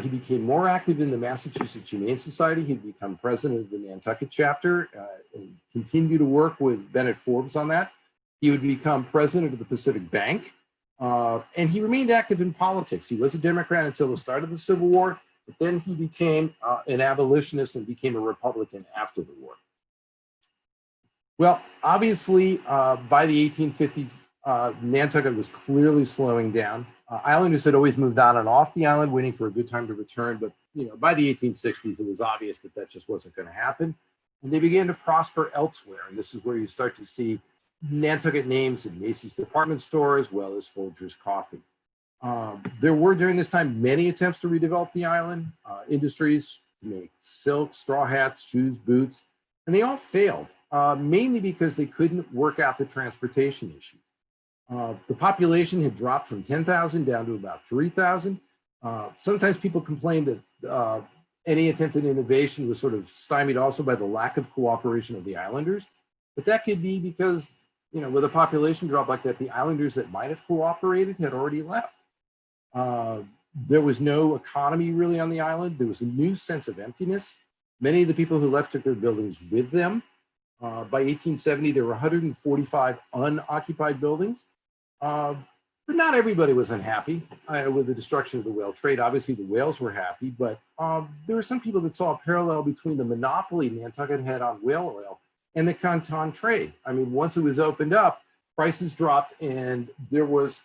He became more active in the Massachusetts Humane Society. He'd become president of the Nantucket chapter and continue to work with Bennett Forbes on that. He would become president of the Pacific Bank. And he remained active in politics. He was a Democrat until the start of the Civil War, but then he became an abolitionist and became a Republican after the war. Well, obviously, by the 1850s, Nantucket was clearly slowing down. Islanders had always moved on and off the island, waiting for a good time to return. But by the 1860s, it was obvious that that just wasn't going to happen. And they began to prosper elsewhere. And this is where you start to see Nantucket names in Macy's department store, as well as Folgers Coffee. There were, during this time, many attempts to redevelop the island, industries to make silk, straw hats, shoes, boots, and they all failed, mainly because they couldn't work out the transportation issues. The population had dropped from 10,000 down to about 3,000. Sometimes people complained that any attempt at innovation was sort of stymied also by the lack of cooperation of the islanders. But that could be because, with a population drop like that, the islanders that might have cooperated had already left. There was no economy really on the island. There was a new sense of emptiness. Many of the people who left took their buildings with them. By 1870, there were 145 unoccupied buildings. But not everybody was unhappy with the destruction of the whale trade. Obviously, the whales were happy, but there were some people that saw a parallel between the monopoly Nantucket had on whale oil and the Canton trade. I mean, once it was opened up, prices dropped, and there was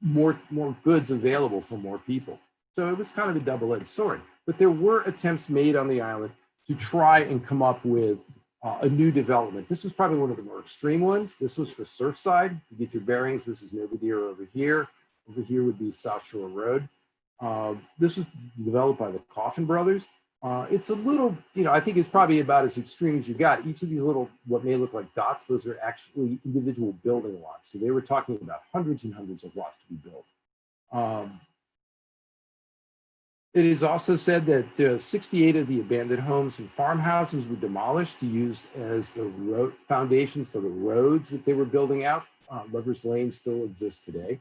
more goods available for more people. So it was kind of a double-edged sword. But there were attempts made on the island to try and come up with a new development. This was probably one of the more extreme ones. This was for Surfside. You get your bearings. This is Belvedere over here. Over here would be South Shore Road. This was developed by the Coffin Brothers. It's a little, I think it's probably about as extreme as you got. Each of these little, what may look like dots, those are actually individual building lots. So they were talking about hundreds and hundreds of lots to be built. It is also said that 68 of the abandoned homes and farmhouses were demolished to use as the foundation for the roads that they were building out. Lover's Lane still exists today.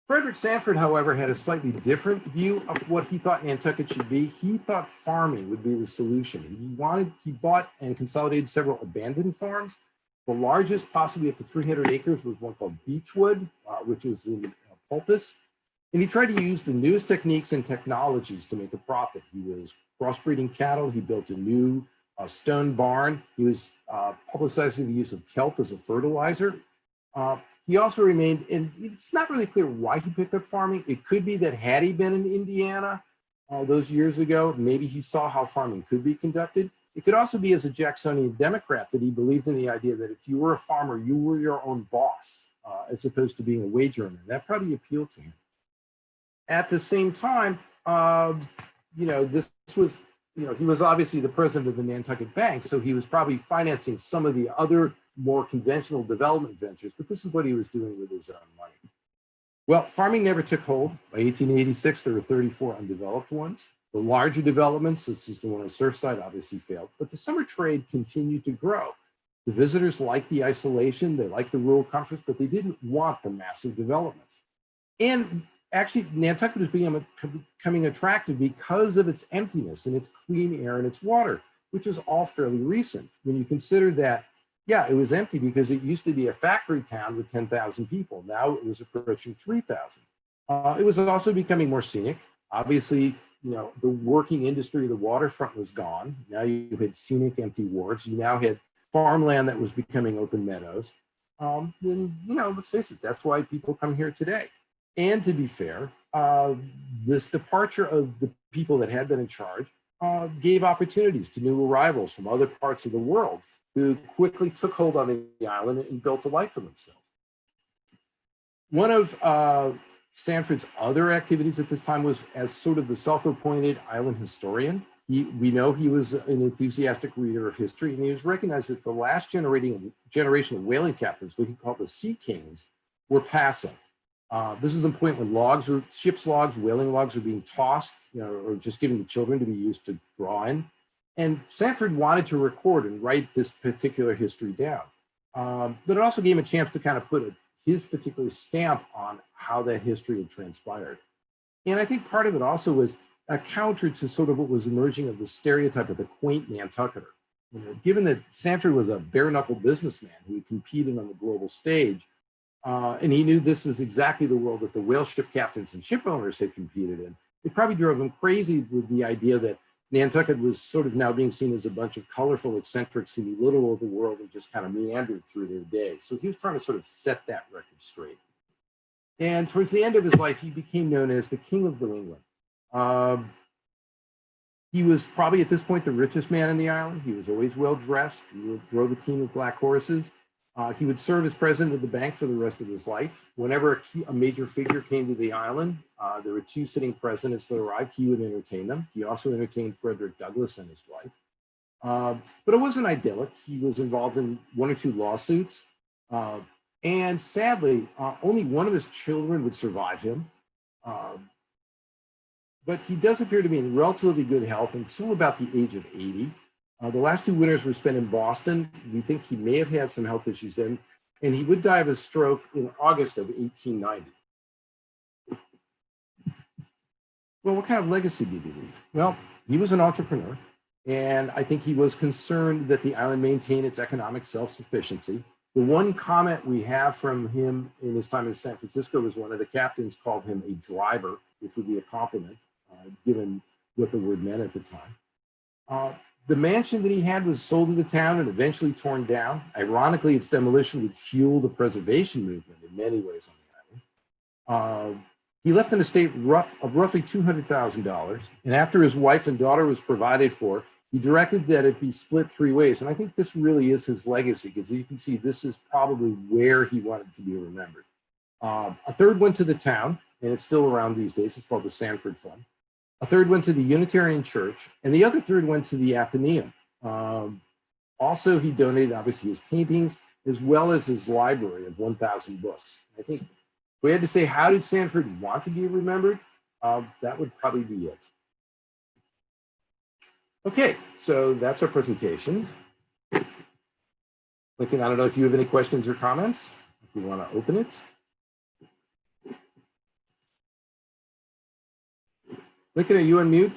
Frederick Sanford, however, had a slightly different view of what he thought Nantucket should be. He thought farming would be the solution. He bought and consolidated several abandoned farms. The largest, possibly up to 300 acres, was one called Beechwood, which was in Pulpus. And he tried to use the newest techniques and technologies to make a profit. He was crossbreeding cattle. He built a new stone barn. He was publicizing the use of kelp as a fertilizer. He also remained, and it's not really clear why he picked up farming. It could be that had he been in Indiana those years ago, maybe he saw how farming could be conducted. It could also be as a Jacksonian Democrat that he believed in the idea that if you were a farmer, you were your own boss, as opposed to being a wage earner. That probably appealed to him. At the same time, this was, he was obviously the president of the Nantucket Bank, so he was probably financing some of the other more conventional development ventures, but this is what he was doing with his own money. Well, farming never took hold. By 1886, there were 34 undeveloped ones. The larger developments, such as the one on Surfside, obviously failed, but the summer trade continued to grow. The visitors liked the isolation, they liked the rural comforts, but they didn't want the massive developments. And actually, Nantucket was becoming attractive because of its emptiness and its clean air and its water, which is all fairly recent. When you consider that, yeah, it was empty because it used to be a factory town with 10,000 people. Now it was approaching 3,000. It was also becoming more scenic. Obviously, the working industry of the waterfront was gone. Now you had scenic empty wharves. You now had farmland that was becoming open meadows. Then, let's face it, that's why people come here today. And to be fair, this departure of the people that had been in charge gave opportunities to new arrivals from other parts of the world who quickly took hold on the island and built a life for themselves. One of Sanford's other activities at this time was as sort of the self-appointed island historian. We know he was an enthusiastic reader of history, and he was recognized that the last generation of whaling captains, what he called the sea kings, were passing. This is a point when ship's logs, whaling logs are being tossed, or just given to children to be used to draw in. And Sanford wanted to record and write this particular history down. But it also gave him a chance to kind of put his particular stamp on how that history had transpired. And I think part of it also was a counter to sort of what was emerging of the stereotype of the quaint Nantucketer. Given that Sanford was a bare-knuckle businessman who had competed on the global stage, and he knew this is exactly the world that the whale ship captains and ship owners had competed in, it probably drove him crazy with the idea that Nantucket was sort of now being seen as a bunch of colorful eccentrics who knew little of the world and just kind of meandered through their day. So he was trying to sort of set that record straight. And towards the end of his life, he became known as the King of New England. He was probably at this point the richest man in the island. He was always well dressed. He drove a team of black horses. He would serve as president of the bank for the rest of his life. Whenever a major figure came to the island, there were two sitting presidents that arrived. He would entertain them. He also entertained Frederick Douglass and his wife. But it wasn't idyllic. He was involved in one or two lawsuits. And sadly, only one of his children would survive him. But he does appear to be in relatively good health until about the age of 80. The last two winters were spent in Boston. We think he may have had some health issues then, and he would die of a stroke in August of 1890. Well, what kind of legacy did he leave? Well, he was an entrepreneur, and I think he was concerned that the island maintain its economic self-sufficiency. The one comment we have from him in his time in San Francisco was one of the captains called him a driver, which would be a compliment, given what the word meant at the time. The mansion that he had was sold to the town and eventually torn down. Ironically, its demolition would fuel the preservation movement in many ways on the island. He left an estate of roughly $200,000. And after his wife and daughter was provided for, he directed that it be split three ways. And I think this really is his legacy, because you can see this is probably where he wanted to be remembered. A third went to the town, and it's still around these days. It's called the Sanford Fund. A third went to the Unitarian Church, and the other third went to the Atheneum. Also, he donated, obviously, his paintings, as well as his library of 1,000 books. I think if we had to say, how did Sanford want to be remembered? That would probably be it. Okay, so that's our presentation. Lincoln, I don't know if you have any questions or comments, if you want to open it. Lincoln, are you on mute?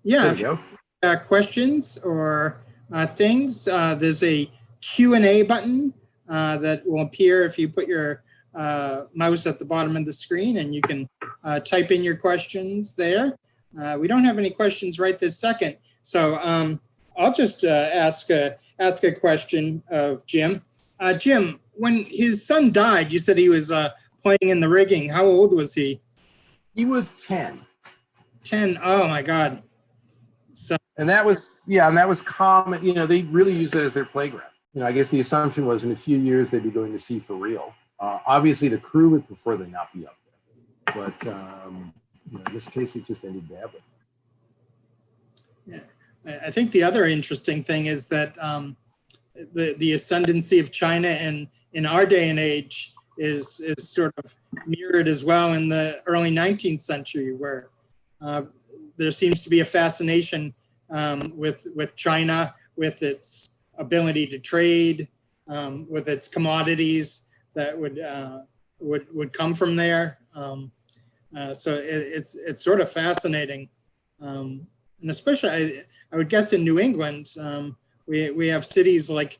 Yeah, There if you you go. have questions or things, there's a Q&A button that will appear if you put your mouse at the bottom of the screen, and you can type in your questions there. We don't have any questions right this second, so I'll just ask a question of Jim. Jim, when his son died, you said he was playing in the rigging. How old was he? He was 10. 10. Oh my God. So, And that was, yeah, and that was common. You know, they really used it as their playground. You know, I guess the assumption was in a few years they'd be going to sea for real. Obviously, the crew would prefer they not be up there. But you know, in this case, it just ended badly. yeah, I think the other interesting thing is that the ascendancy of China in our day and age is sort of mirrored as well in the early 19th century, where there seems to be a fascination with China, with its ability to trade, with its commodities that would come from there. So it's sort of fascinating, and especially I would guess in New England, we have cities like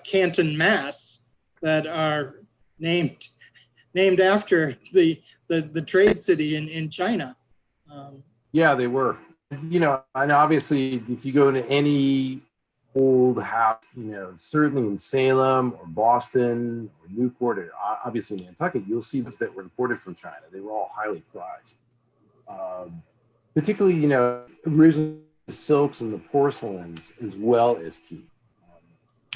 Canton, Mass, that are named after the trade city in China. Yeah, they were. You know, and obviously, if you go into any old house, you know, certainly in Salem or Boston or Newport or obviously Nantucket, you'll see those that were imported from China. They were all highly prized. Particularly, you know, originally the silks and the porcelains as well as tea.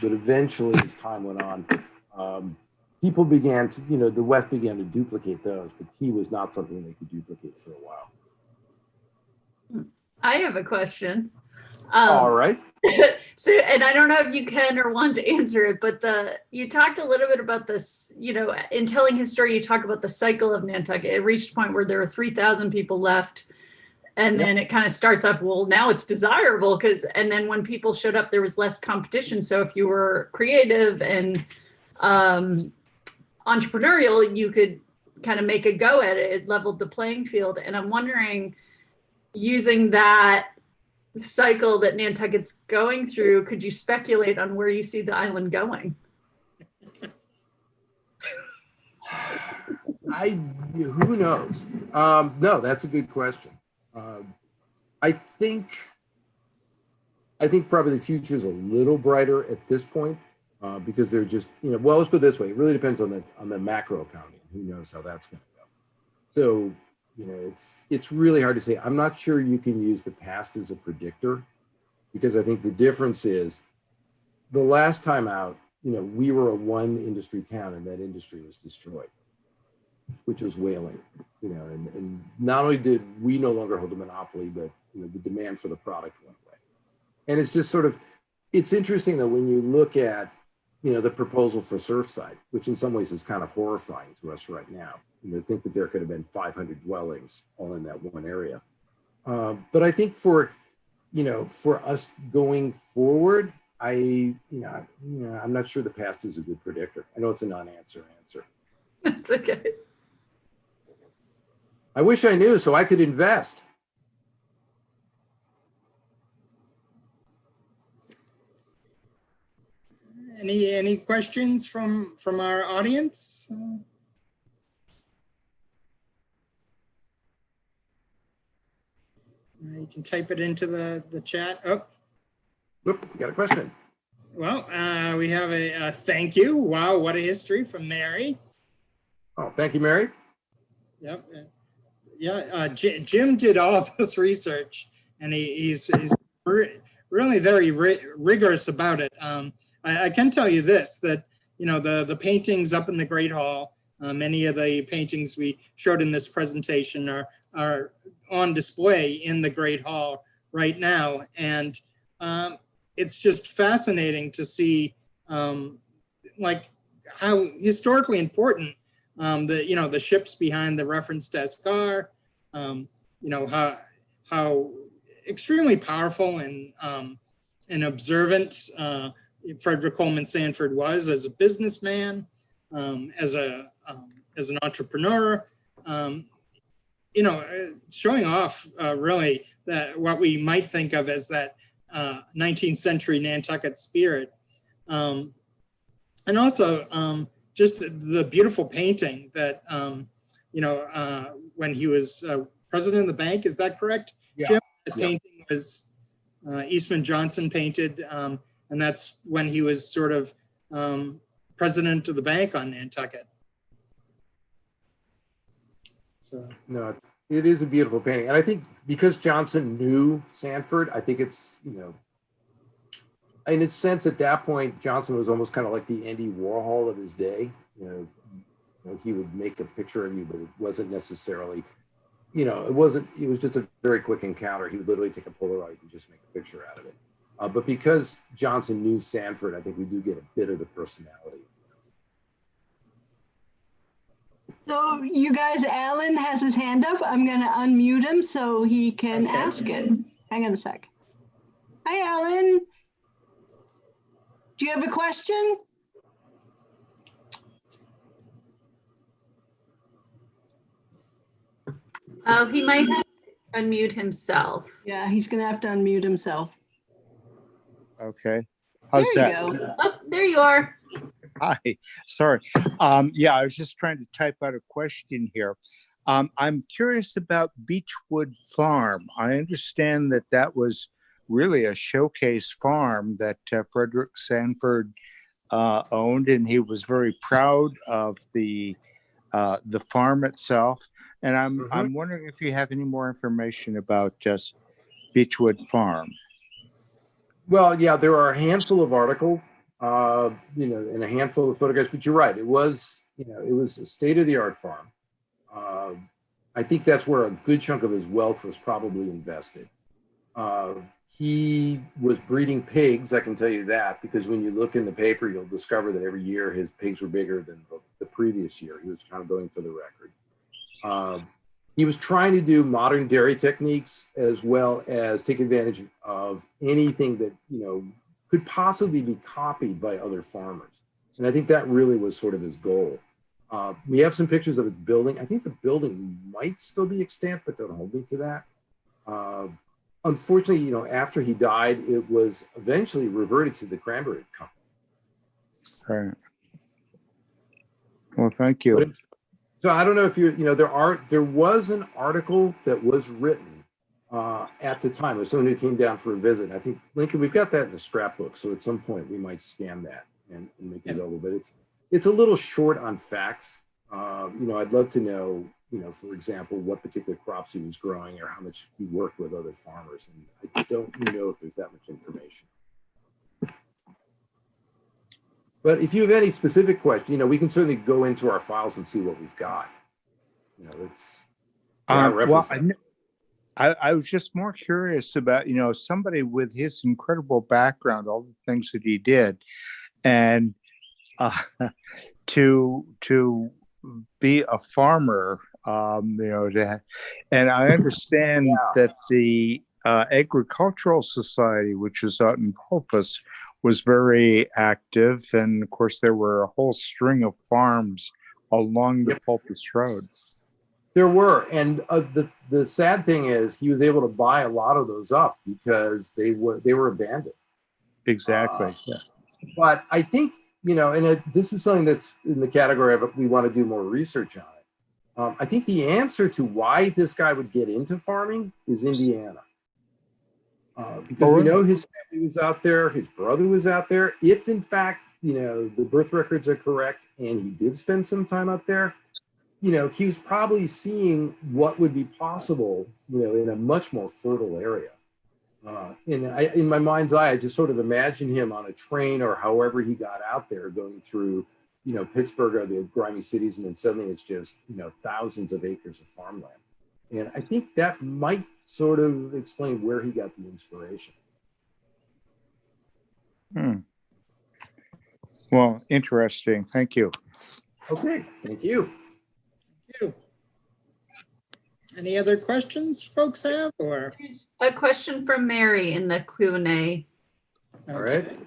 But eventually, as time went on, people began to, you know, the West began to duplicate those, but tea was not something they could duplicate for a while. I have a question. All right. So, and I don't know if you can or want to answer it, but you talked a little bit about this, you know, in telling his story, you talk about the cycle of Nantucket. It reached a point where there were 3,000 people left. And then it kind of starts off, well, now it's desirable and then when people showed up, there was less competition. So if you were creative and entrepreneurial, you could kind of make a go at it. It leveled the playing field. And I'm wondering, using that cycle that Nantucket's going through, could you speculate on where you see the island going? Who knows? No, that's a good question. I think probably the future is a little brighter at this point because they're just, you know, well, let's put it this way. It really depends on the macro economy. Who knows how that's going to go. So, you know, it's really hard to say. I'm not sure you can use the past as a predictor because I think the difference is the last time out, you know, we were a one industry town and that industry was destroyed, which was whaling, you know, and not only did we no longer hold a monopoly, but, you know, the demand for the product went away. And it's just sort of, it's interesting though, when you look at, you know, the proposal for Surfside, which in some ways is kind of horrifying to us right now. You know, think that there could have been 500 dwellings all in that one area. But I think for us going forward, I'm not sure the past is a good predictor. I know it's a non-answer answer. That's okay. I wish I knew so I could invest. Any questions from our audience? You can type it into the chat. Oh, Whoop, we got a question. well, we have a thank you. Wow, what a history from Mary. Oh, thank you, Mary. Yep. Yeah, Jim did all of this research, and he's really very rigorous about it. I can tell you this, that, you know, the paintings up in the Great Hall, many of the paintings we showed in this presentation are on display in the Great Hall right now. And it's just fascinating to see like how historically important the ships behind the reference desk are, you know, how extremely powerful and observant Frederick Coleman Sanford was as a businessman, as an entrepreneur, you know, showing off really that what we might think of as that 19th century Nantucket spirit. And also just the beautiful painting that, you know, when he was president of the bank, is that correct, Yeah. Jim? That painting was Eastman Johnson painted, and that's when he was sort of president of the bank on Nantucket. So No, it is a beautiful painting. And I think because Johnson knew Sanford, I think it's, you know, in a sense at that point, Johnson was almost kind of like the Andy Warhol of his day. You know, he would make a picture of you, but it wasn't necessarily, you know, it was just a very quick encounter. He would literally take a Polaroid and just make a picture out of it. But because Johnson knew Sanford, I think we do get a bit of the personality. So you guys, Alan has his hand up. I'm going to unmute him so he can ask it. Hang on a sec. Hi, Alan. Do you have a question? Oh, he might have to unmute himself. Yeah, he's gonna have to unmute himself. Okay. How's There that? you go. Oh, there you are. Hi. Sorry. Yeah, I was just trying to type out a question here. I'm curious about Beechwood Farm. I understand that that was really a showcase farm that Frederick Sanford owned, and he was very proud of the farm itself. And I'm wondering if you have any more information about just Beechwood Farm. Well, yeah, there are a handful of articles, and a handful of photographs, but you're right. It was a state-of-the-art farm. I think that's where a good chunk of his wealth was probably invested. He was breeding pigs, I can tell you that, because when you look in the paper, you'll discover that every year his pigs were bigger than the previous year. He was kind of going for the record. He was trying to do modern dairy techniques as well as take advantage of anything that, could possibly be copied by other farmers. And I think that really was sort of his goal. We have some pictures of his building. I think the building might still be extant, but don't hold me to that. Unfortunately, after he died, it was eventually reverted to the Cranberry Company. Right. Well, thank you. So I don't know if there was an article that was written at the time of someone who came down for a visit. I think, Lincoln, we've got that in the scrapbook. So at some point we might scan that and make it available, but it's a little short on facts. I'd love to know, for example, what particular crops he was growing or how much he worked with other farmers. And I don't know if there's that much information. But if you have any specific question, we can certainly go into our files and see what we've got. It's well, I was just more curious about, somebody with his incredible background, all the things that he did, and to be a farmer, and I understand that the Agricultural Society, which is out in Pulpus, was very active, and of course there were a whole string of farms along the Pulpus Road. There were, and the sad thing is he was able to buy a lot of those up because they were abandoned. Exactly. Yeah. But I think this is something that's in the category of we want to do more research on it. I think the answer to why this guy would get into farming is Indiana. Because we know his family was out there, his brother was out there. If in fact, the birth records are correct and he did spend some time out there, he was probably seeing what would be possible, in a much more fertile area. In my mind's eye, I just sort of imagine him on a train or however he got out there going through, Pittsburgh or the grimy cities, and then suddenly it's just, thousands of acres of farmland. And I think that might sort of explain where he got the inspiration. Well, interesting. Thank you. Okay, thank you. Thank you. Any other questions folks have, or? There's a question from Mary in the Q&A. All right.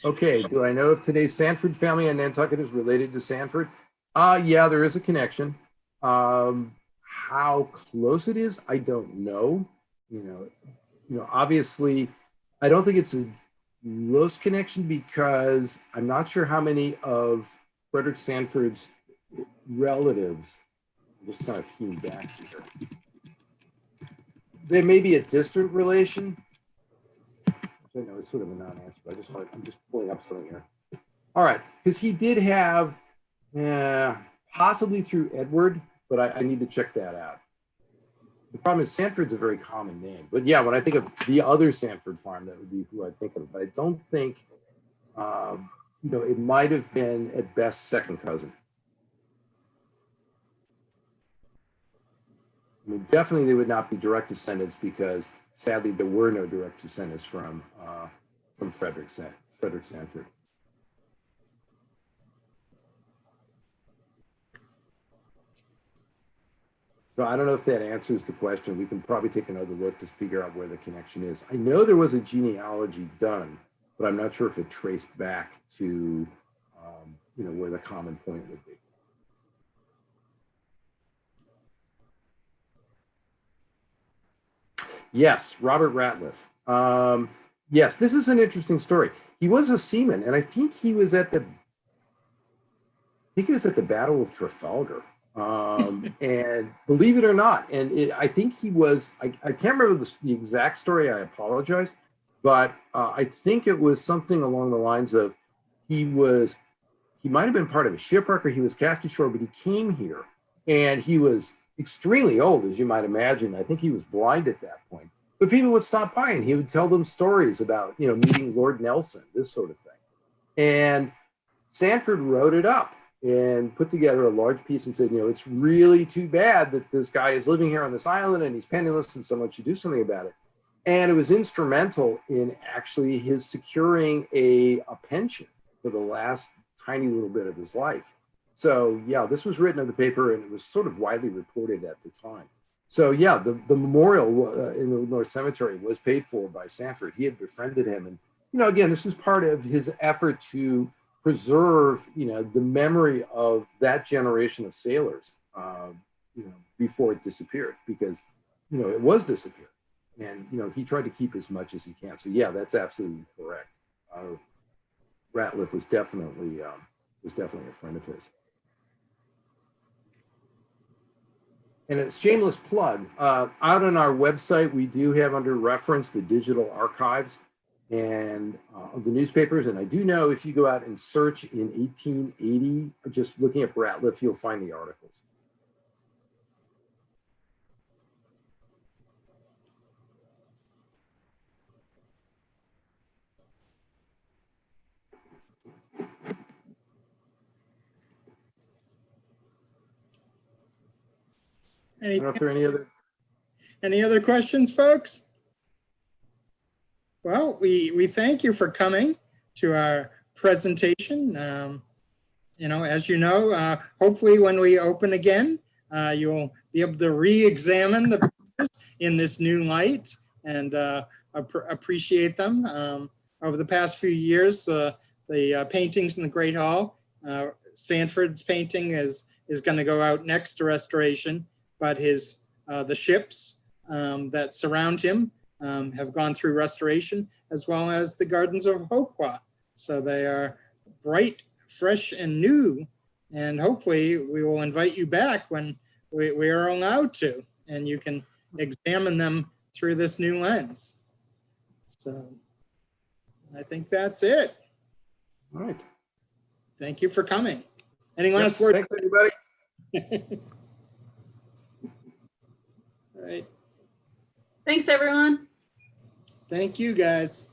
Okay, do I know if today's Sanford family and Nantucket is related to Sanford? Yeah, there is a connection. How close it is, I don't know. Obviously, I don't think it's a close connection because I'm not sure how many of Frederick Sanford's relatives, I'm just kind of keying back here. There may be a distant relation. I know it's sort of a non-answer, but I'm just pulling up something here. All right, because he did have, possibly through Edward, but I need to check that out. The problem is Sanford's a very common name. But yeah, when I think of the other Sanford farm, that would be who I think of. But I don't think, it might have been at best second cousin. I mean, definitely they would not be direct descendants because sadly there were no direct descendants from Frederick Sanford. So I don't know if that answers the question. We can probably take another look to figure out where the connection is. I know there was a genealogy done, but I'm not sure if it traced back to, where the common point would be. Yes, Robert Ratliff. Yes, this is an interesting story. He was a seaman, and I think he was at the Battle of Trafalgar. And believe it or not, I think he was, I can't remember the exact story, I apologize, but I think it was something along the lines of he might have been part of a shipwreck, or he was cast ashore, but he came here and he was extremely old, as you might imagine. I think he was blind at that point, but people would stop by and he would tell them stories about, meeting Lord Nelson, this sort of thing. And Sanford wrote it up and put together a large piece and said, it's really too bad that this guy is living here on this island and he's penniless and someone should do something about it. And it was instrumental in actually his securing a pension for the last tiny little bit of his life. So yeah, this was written in the paper and it was sort of widely reported at the time. So yeah, the memorial in the North Cemetery was paid for by Sanford. He had befriended him. And, again, this was part of his effort to preserve, the memory of that generation of sailors, before it disappeared, because, it was disappeared. And, he tried to keep as much as he can. So yeah, that's absolutely correct. Ratliff was definitely a friend of his. And a shameless plug, out on our website, we do have under reference the digital archives and of the newspapers. And I do know if you go out and search in 1880, just looking up Ratliff, you'll find the articles. I don't know if there are Any other questions, folks? Well, we thank you for coming to our presentation. As you know, hopefully when we open again, you'll be able to re-examine the pictures in this new light and appreciate them. Over the past few years, the paintings in the Great Hall, Sanford's painting is going to go out next to restoration, but the ships that surround him have gone through restoration, as well as the Gardens of Hokwa. So they are bright, fresh, and new. And hopefully we will invite you back when we are allowed to, and you can examine them through this new lens. So I think that's it. All right. Thank you for coming. Any last words? Thanks, everybody. All right. Thanks, everyone. Thank you, guys.